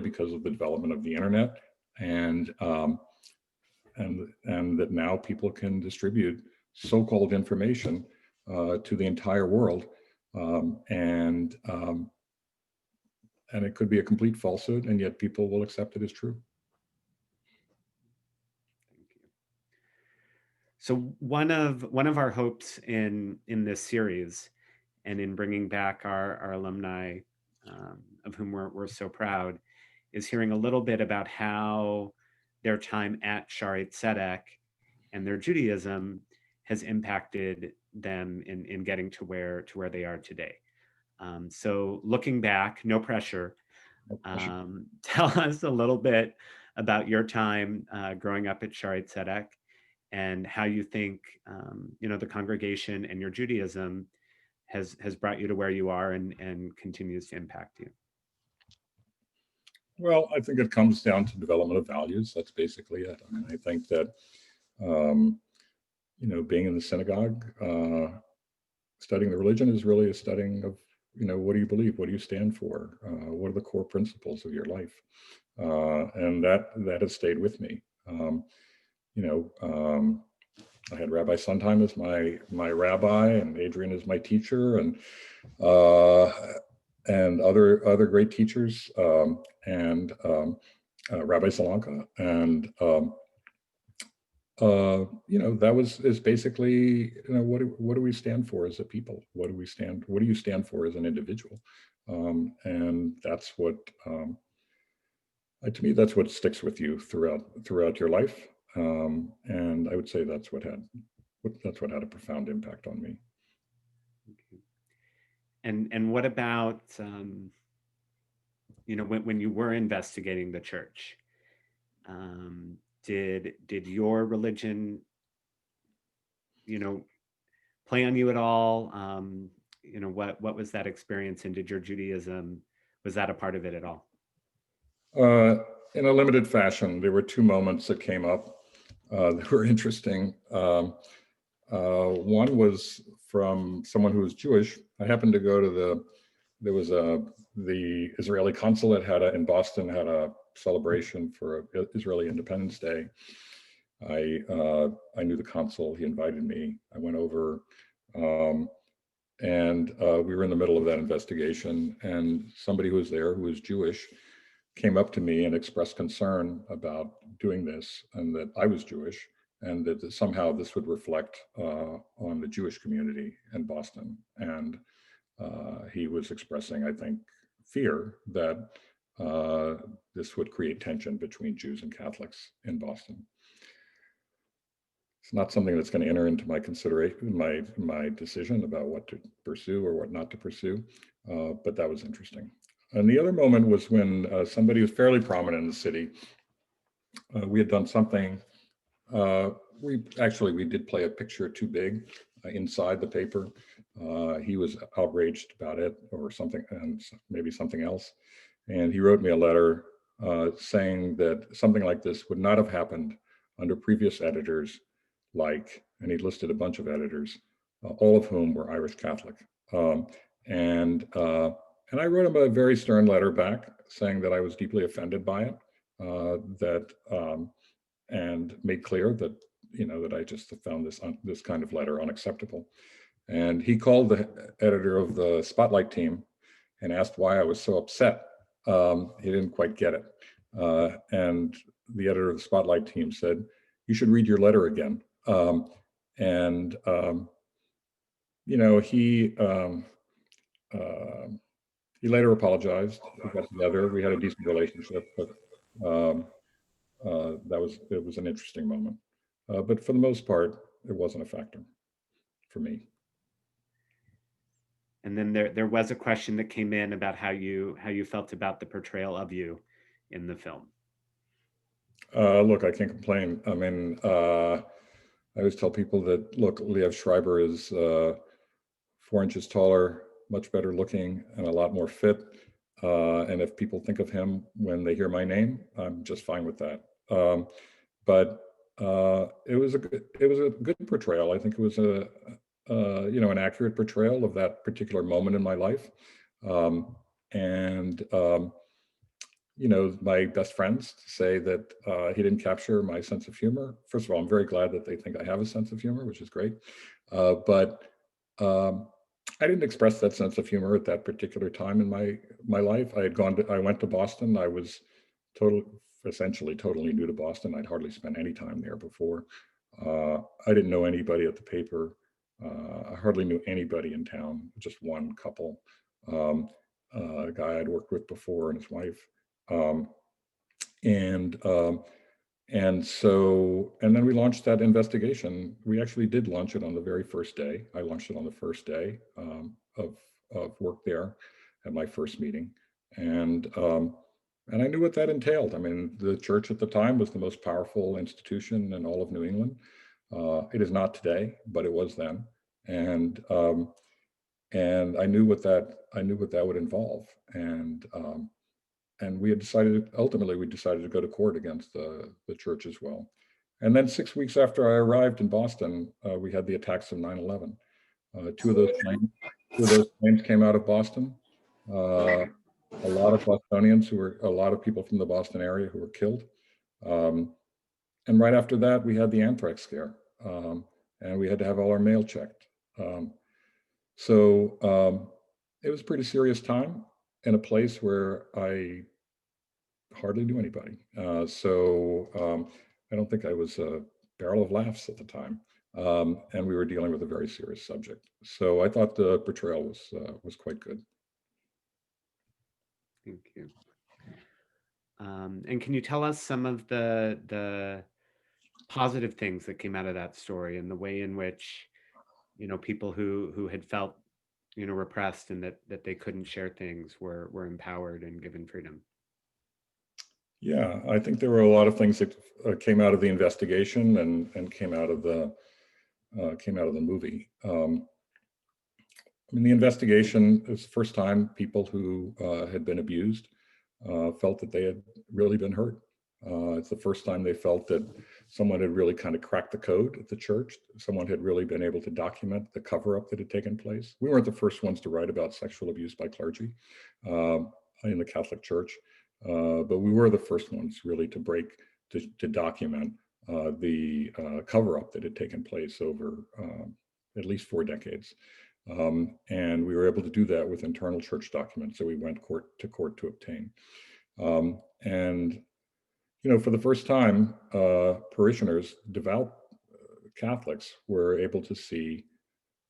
because of the development of the internet, and that now people can distribute so-called information to the entire world, and it could be a complete falsehood, and yet people will accept it as true. Thank you. So one of our hopes in this series, and in bringing back our alumni, of whom we're so proud, is hearing a little bit about how their time at Schaarai Zedek and their Judaism has impacted them in getting to where they are today. So looking back, no pressure. Tell us a little bit about your time growing up at Schaarai Zedek, and how you think the congregation and your Judaism has brought you to where you are and continues to impact you. Well, I think it comes down to development of values. That's basically it. I mean, I think that being in the synagogue, studying the religion is really a studying of, what do you believe? What do you stand for? What are the core principles of your life? And that has stayed with me. I had Rabbi Sondheim as my rabbi, and Adrian as my teacher, and other great teachers, and Rabbi Salanka, and that is basically, what do we stand for as a people? What do you stand for as an individual? And that's what, to me, that's what sticks with you throughout your life. And I would say that's what had a profound impact on me. Okay. And what about when you were investigating the church, did your religion play on you at all? What was that experience, and did your Judaism, was that a part of it at all? In a limited fashion. There were two moments that came up that were interesting. One was from someone who was Jewish. I happened to go to the Israeli consulate in Boston had a celebration for Israeli Independence Day. I knew the consul. He invited me. I went over, and we were in the middle of that investigation, and somebody who was there, who was Jewish, came up to me and expressed concern about doing this, and that I was Jewish, and that somehow this would reflect on the Jewish community in Boston. And he was expressing, I think, fear that this would create tension between Jews and Catholics in Boston. It's not something that's going to enter into my consideration, my decision about what to pursue or what not to pursue, but that was interesting. And the other moment was when somebody was fairly prominent in the city. We had done something. We did play a picture too big inside the paper. He was outraged about it, or something, and maybe something else. And he wrote me a letter saying that something like this would not have happened under previous editors, and he listed a bunch of editors, all of whom were Irish Catholic. And I wrote him a very stern letter back saying that I was deeply offended by it, and made clear that that I just found this kind of letter unacceptable. And he called the editor of the Spotlight team and asked why I was so upset. He didn't quite get it, and the editor of the Spotlight team said, "You should read your letter again." He later apologized. We got together. We had a decent relationship, but it was an interesting moment. But for the most part, it wasn't a factor for me. And then there was a question that came in about how you felt about the portrayal of you in the film. Look, I can't complain. I mean, I always tell people that, look, Liev Schreiber is 4 inches taller, much better looking, and a lot more fit. And if people think of him when they hear my name, I'm just fine with that. But it was a good portrayal. I think it was an accurate portrayal of that particular moment in my life. And my best friends say that he didn't capture my sense of humor. First of all, I'm very glad that they think I have a sense of humor, which is great. But I didn't express that sense of humor at that particular time in my life. I went to Boston. I was essentially totally new to Boston. I'd hardly spent any time there before. I didn't know anybody at the paper. I hardly knew anybody in town, just one couple, a guy I'd worked with before and his wife. And then we launched that investigation. We actually did launch it on the very first day. I launched it on the first day of work there at my first meeting. And I knew what that entailed. I mean, the church at the time was the most powerful institution in all of New England. It is not today, but it was then. And I knew what that would involve. And we had ultimately decided to go to court against the church as well. And then 6 weeks after I arrived in Boston, we had the attacks of 9/11. Two of those planes came out of Boston. A lot of Bostonians a lot of people from the Boston area who were killed. And right after that, we had the anthrax scare, and we had to have all our mail checked. So it was a pretty serious time in a place where I hardly knew anybody. So I don't think I was a barrel of laughs at the time. And we were dealing with a very serious subject. So I thought the portrayal was quite good. Thank you. And can you tell us some of the positive things that came out of that story and the way in which, people who had felt, repressed and that they couldn't share things were empowered and given freedom? Yeah, I think there were a lot of things that came out of the investigation and came out of the movie. I mean, the investigation is the first time people who had been abused felt that they had really been hurt. It's the first time they felt that someone had really kind of cracked the code at the church. Someone had really been able to document the cover-up that had taken place. We weren't the first ones to write about sexual abuse by clergy in the Catholic Church, but we were the first ones really to document the cover-up that had taken place over at least 4 decades. And we were able to do that with internal church documents that we went to court to obtain. And for the first time, parishioners, devout Catholics, were able to see,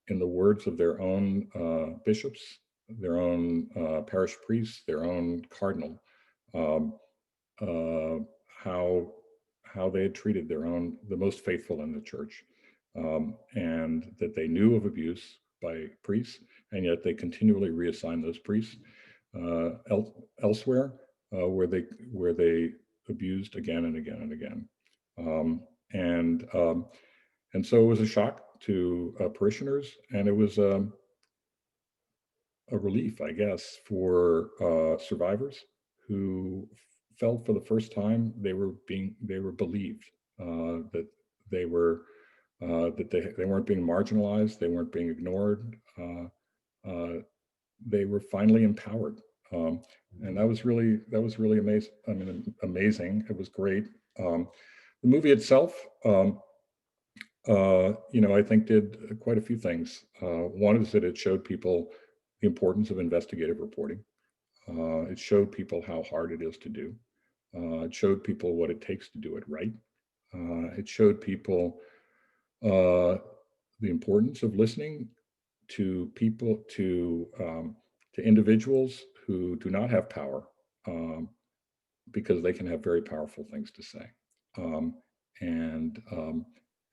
in the words of their own bishops, their own parish priests, their own cardinal, how they had treated the most faithful in the church, and that they knew of abuse by priests, and yet they continually reassigned those priests elsewhere where they abused again and again and again. And so it was a shock to parishioners, and it was a relief, I guess, for survivors who felt for the first time they were believed, that they weren't being marginalized, they weren't being ignored, they were finally empowered. And that was really amazing. I mean, amazing. It was great. The movie itself, I think did quite a few things. One is that it showed people the importance of investigative reporting. It showed people how hard it is to do. It showed people what it takes to do it right. It showed people the importance of listening to people, to individuals who do not have power, because they can have very powerful things to say. And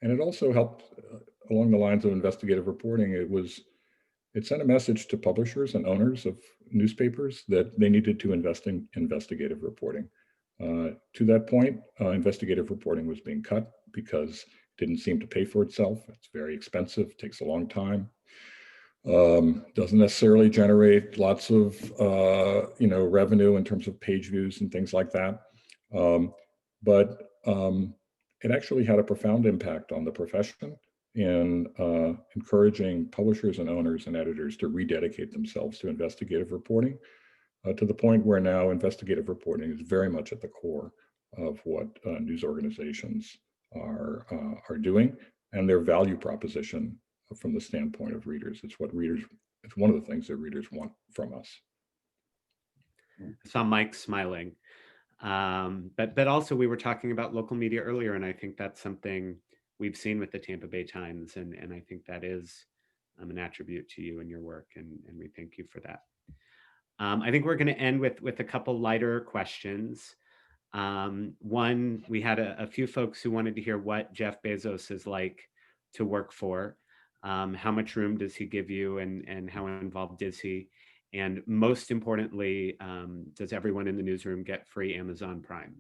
it also helped along the lines of investigative reporting. It sent a message to publishers and owners of newspapers that they needed to invest in investigative reporting. To that point, investigative reporting was being cut because it didn't seem to pay for itself. It's very expensive, takes a long time. Doesn't necessarily generate lots of revenue in terms of page views and things like that. But it actually had a profound impact on the profession in encouraging publishers and owners and editors to rededicate themselves to investigative reporting, to the point where now investigative reporting is very much at the core of what news organizations are doing, and their value proposition from the standpoint of readers. It's one of the things that readers want from us. I saw Mike smiling. But also we were talking about local media earlier, and I think that's something we've seen with the Tampa Bay Times, and I think that is an attribute to you and your work, and we thank you for that. I think we're going to end with a couple lighter questions. One, we had a few folks who wanted to hear what Jeff Bezos is like to work for. How much room does he give you, and how involved is he? And most importantly, does everyone in the newsroom get free Amazon Prime?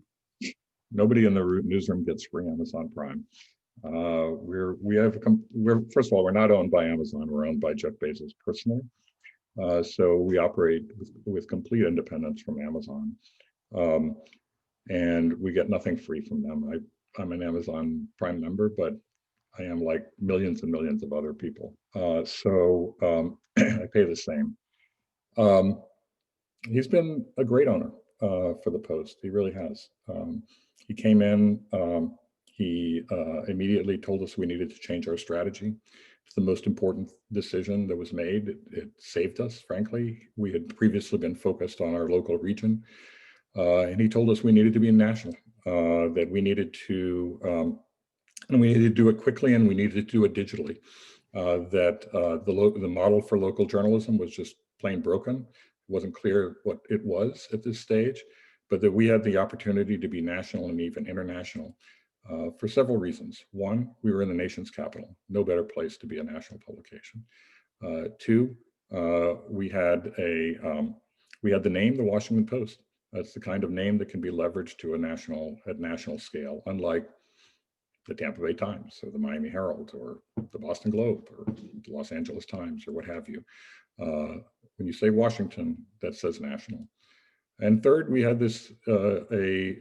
Nobody in the newsroom gets free Amazon Prime. We're first of all, we're not owned by Amazon. We're owned by Jeff Bezos personally. So we operate with complete independence from Amazon, and we get nothing free from them. I'm an Amazon Prime member, but I am like millions and millions of other people. So I pay the same. He's been a great owner for the Post. He really has. He came in, he immediately told us we needed to change our strategy. It's the most important decision that was made. It saved us, frankly. We had previously been focused on our local region, and he told us we needed to be national, that we needed to, and we needed to do it quickly, and we needed to do it digitally. That the model for local journalism was just plain broken. It wasn't clear what it was at this stage, but that we had the opportunity to be national and even international for several reasons. One, we were in the nation's capital. No better place to be a national publication. Two, we had the name, the Washington Post. That's the kind of name that can be leveraged to at national scale, unlike the Tampa Bay Times or the Miami Herald or the Boston Globe or the Los Angeles Times or what have you. When you say Washington, that says national. And third, we had this a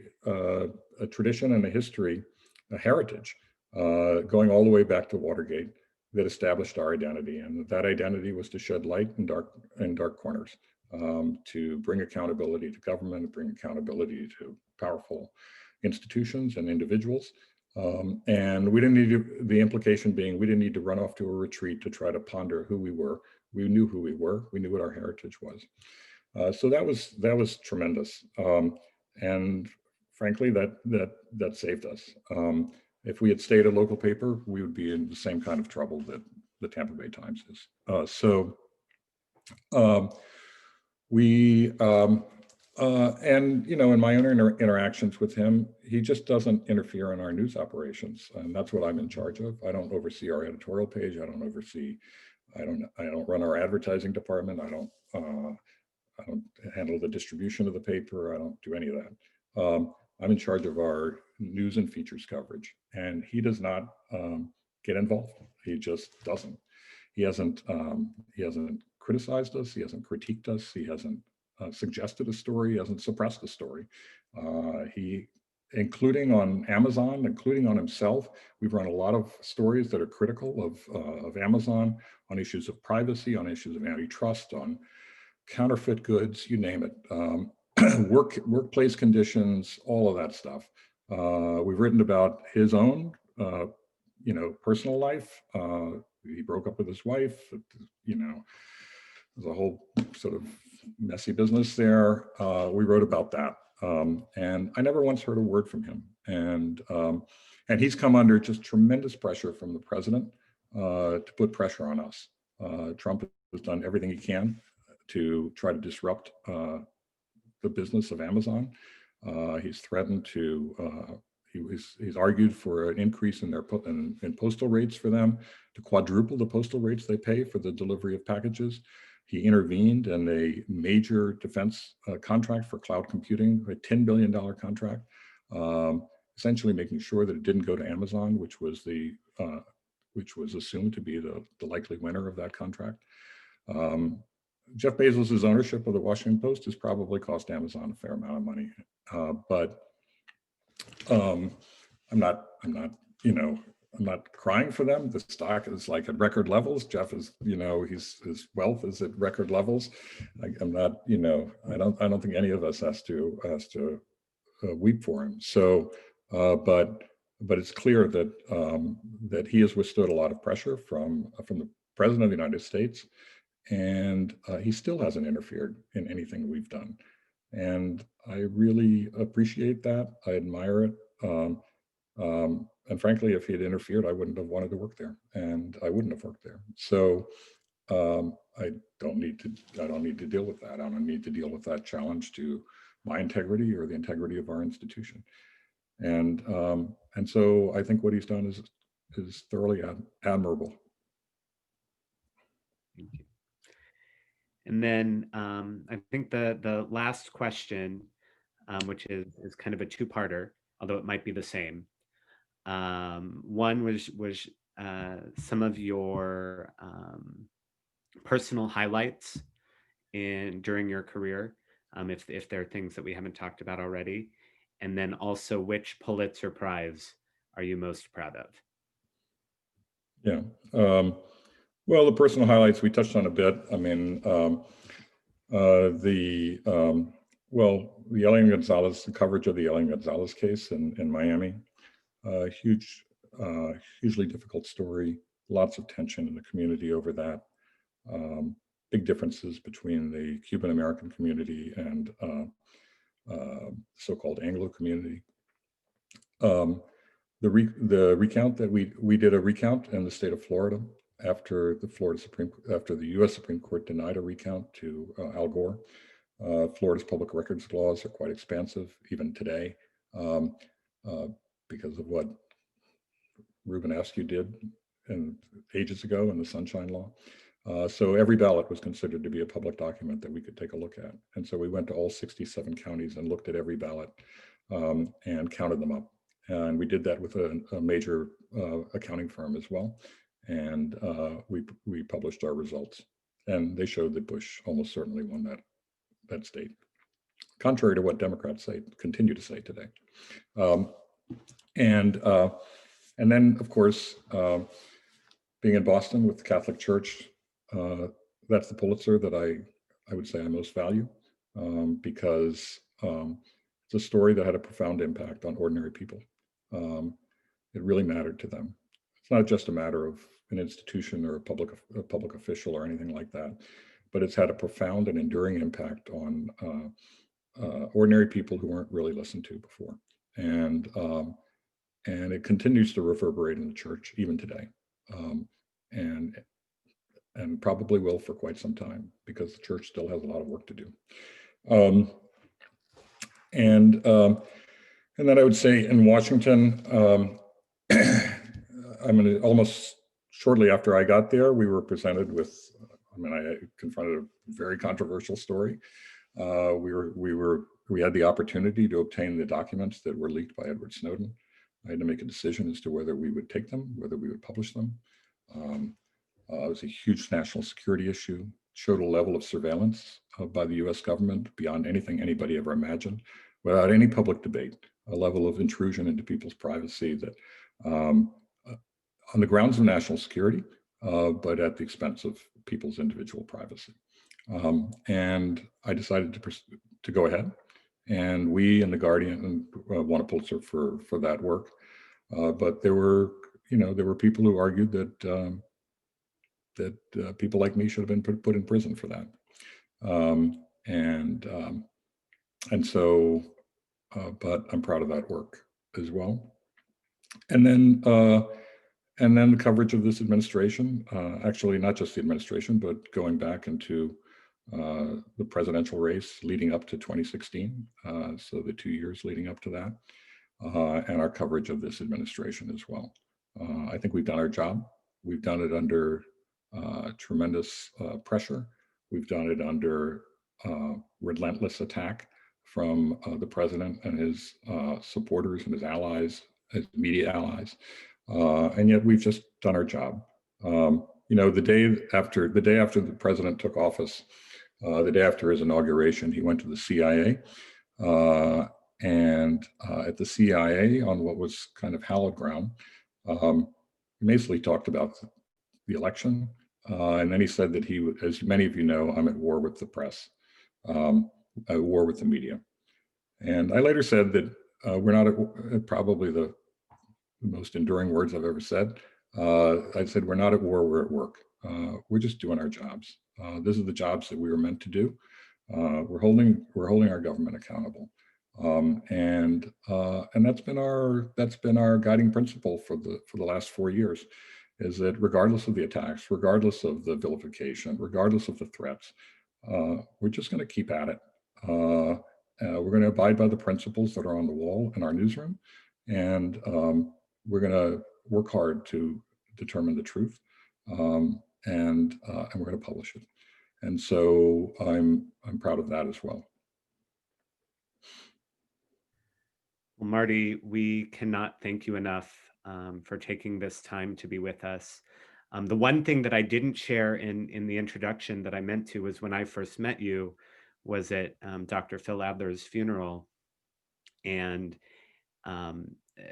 tradition and a history, a heritage, going all the way back to Watergate, that established our identity, and that identity was to shed light in dark corners, to bring accountability to government, bring accountability to powerful institutions and individuals. And we didn't need to, the implication being we didn't need to run off to a retreat to try to ponder who we were. We knew who we were. We knew what our heritage was. So that was tremendous. And frankly, that saved us. If we had stayed a local paper, we would be in the same kind of trouble that the Tampa Bay Times is. And in my own interactions with him, he just doesn't interfere in our news operations, and that's what I'm in charge of. I don't oversee our editorial page. I don't run our advertising department. I don't handle the distribution of the paper. I don't do any of that. I'm in charge of our news and features coverage, and he does not get involved. He just doesn't. He hasn't criticized us. He hasn't critiqued us. He hasn't suggested a story. He hasn't suppressed a story. He, including on Amazon, including on himself, we've run a lot of stories that are critical of Amazon on issues of privacy, on issues of antitrust, on counterfeit goods, you name it, workplace conditions, all of that stuff. We've written about his own, personal life. He broke up with his wife. There's a whole sort of messy business there. We wrote about that, and I never once heard a word from him. And he's come under just tremendous pressure from the president to put pressure on us. Trump has done everything he can to try to disrupt the business of Amazon. He's threatened to. He's argued for an increase in their in postal rates for them, to quadruple the postal rates they pay for the delivery of packages. He intervened in a major defense contract for cloud computing, a $10 billion contract, essentially making sure that it didn't go to Amazon, which was assumed to be the likely winner of that contract. Jeff Bezos' ownership of the Washington Post has probably cost Amazon a fair amount of money, but I'm not crying for them. The stock is like at record levels. Jeff is, his wealth is at record levels. I'm not, I don't think any of us has to weep for him. So, but it's clear that that he has withstood a lot of pressure from the President of the United States, and he still hasn't interfered in anything we've done. And I really appreciate that. I admire it. And frankly, if he had interfered, I wouldn't have wanted to work there, and I wouldn't have worked there. So I don't need to deal with that. I don't need to deal with that challenge to my integrity or the integrity of our institution. And so I think what he's done is thoroughly admirable. Thank you. And then I think the last question, which is kind of a two-parter, although it might be the same. One was some of your personal highlights during your career, if there are things that we haven't talked about already, and then also which Pulitzer Prize are you most proud of? Yeah. Well, the personal highlights we touched on a bit. I mean, the Elian Gonzalez, the coverage of the Elian Gonzalez case in Miami, hugely difficult story, lots of tension in the community over that, big differences between the Cuban American community and so-called Anglo community. The recount that we did a recount in the state of Florida after the U.S. Supreme Court denied a recount to Al Gore. Florida's public records laws are quite expansive even today because of what Reuben Askew did ages ago in the Sunshine Law. So every ballot was considered to be a public document that we could take a look at. And so we went to all 67 counties and looked at every ballot and counted them up. And we did that with a major accounting firm as well. And we published our results. And they showed that Bush almost certainly won that state, contrary to what Democrats continue to say today. And then, of course, being in Boston with the Catholic Church, that's the Pulitzer that I would say I most value because it's a story that had a profound impact on ordinary people. It really mattered to them. It's not just a matter of an institution or a public official or anything like that, but it's had a profound and enduring impact on ordinary people who weren't really listened to before. And it continues to reverberate in the church even today, and probably will for quite some time because the church still has a lot of work to do. And then I would say in Washington, I mean, almost shortly after I got there, we were presented with, I confronted a very controversial story. We had the opportunity to obtain the documents that were leaked by Edward Snowden. I had to make a decision as to whether we would take them, whether we would publish them. It was a huge national security issue, showed a level of surveillance by the US government beyond anything anybody ever imagined, without any public debate, a level of intrusion into people's privacy that on the grounds of national security, but at the expense of people's individual privacy. And I decided to go ahead, and we and the Guardian won a Pulitzer for that work. But there were people who argued that people like me should have been put in prison for that. And so, but I'm proud of that work as well. And then the coverage of this administration, actually not just the administration, but going back into the presidential race leading up to 2016, so the 2 years leading up to that, and our coverage of this administration as well. I think we've done our job. We've done it under tremendous pressure. We've done it under relentless attack from the president and his supporters and his allies, his media allies. And yet we've just done our job. The day after the president took office, the day after his inauguration, he went to the CIA. And at the CIA, on what was kind of hallowed ground, basically talked about the election. And then he said that as many of you know, I'm at war with the press, at war with the media. And I later said that we're not at probably the most enduring words I've ever said. I said, we're not at war, we're at work. We're just doing our jobs. These are the jobs that we were meant to do. We're holding our government accountable. And that's been our guiding principle for the last 4 years, is that regardless of the attacks, regardless of the vilification, regardless of the threats, we're just going to keep at it. We're going to abide by the principles that are on the wall in our newsroom, and we're going to work hard to determine the truth, and we're going to publish it. And so I'm proud of that as well. Well, Marty, we cannot thank you enough for taking this time to be with us. The one thing that I didn't share in the introduction that I meant to was when I first met you was at Dr. Phil Adler's funeral. And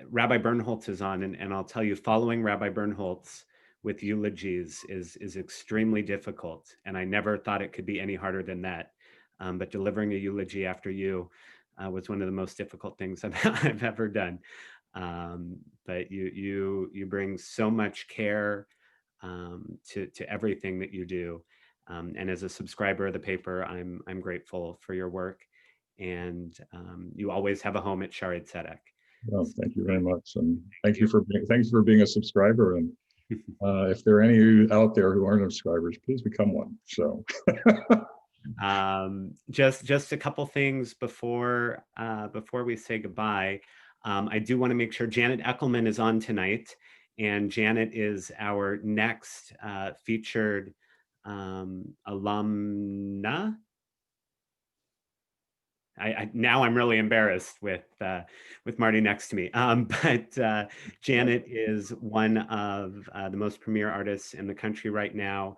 Rabbi Bernholtz is on, and I'll tell you, following Rabbi Bernholtz with eulogies is extremely difficult. And I never thought it could be any harder than that. But delivering a eulogy after you was one of the most difficult things I've ever done. But you bring so much care to everything that you do. And as a subscriber of the paper, I'm grateful for your work. And you always have a home at Schaarai Zedek. Well, thank you very much, and thanks for being a subscriber. And if there are any of you out there who aren't subscribers, please become one. So, just a couple things before we say goodbye. I do want to make sure Janet Eckelman is on tonight, and Janet is our next featured alumna. Now I'm really embarrassed with Marty next to me. But Janet is one of the most premier artists in the country right now.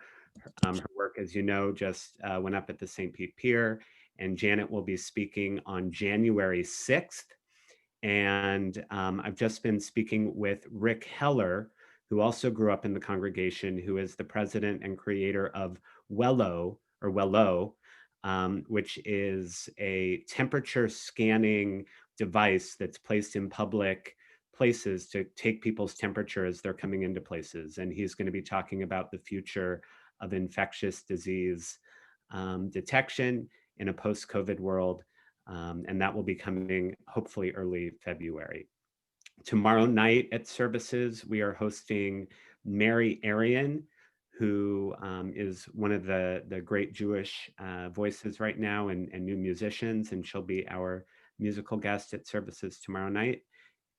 Her work, as you know, just went up at the St. Pete Pier, and Janet will be speaking on January 6th. And I've just been speaking with Rick Heller, who also grew up in the congregation, who is the president and creator of Wello, which is a temperature scanning device that's placed in public places to take people's temperature as they're coming into places. And he's going to be talking about the future of infectious disease detection in a post-COVID world. And that will be coming hopefully early February. Tomorrow night at services, we are hosting Mary Arian, who is one of the great Jewish voices right now and new musicians, and she'll be our musical guest at services tomorrow night.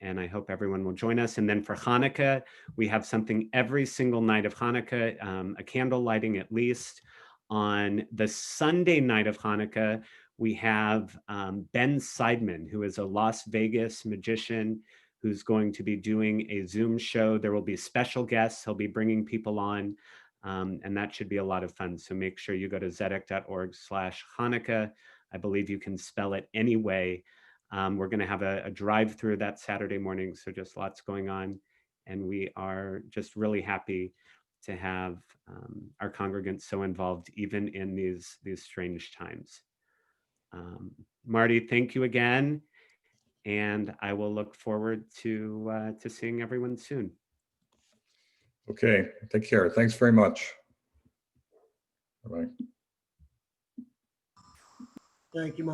And I hope everyone will join us. And then for Hanukkah, we have something every single night of Hanukkah, a candle lighting at least. On the Sunday night of Hanukkah, we have Ben Seidman, who is a Las Vegas magician who's going to be doing a Zoom show. There will be special guests. He'll be bringing people on, and that should be a lot of fun. So make sure you go to zedek.org/Hanukkah. I believe you can spell it any way. We're going to have a drive-through that Saturday morning, so just lots going on. And we are just really happy to have our congregants so involved, even in these strange times. Marty, thank you again. And I will look forward to seeing everyone soon. okay, take care. Thanks very much. Bye-bye. Thank you, Mark.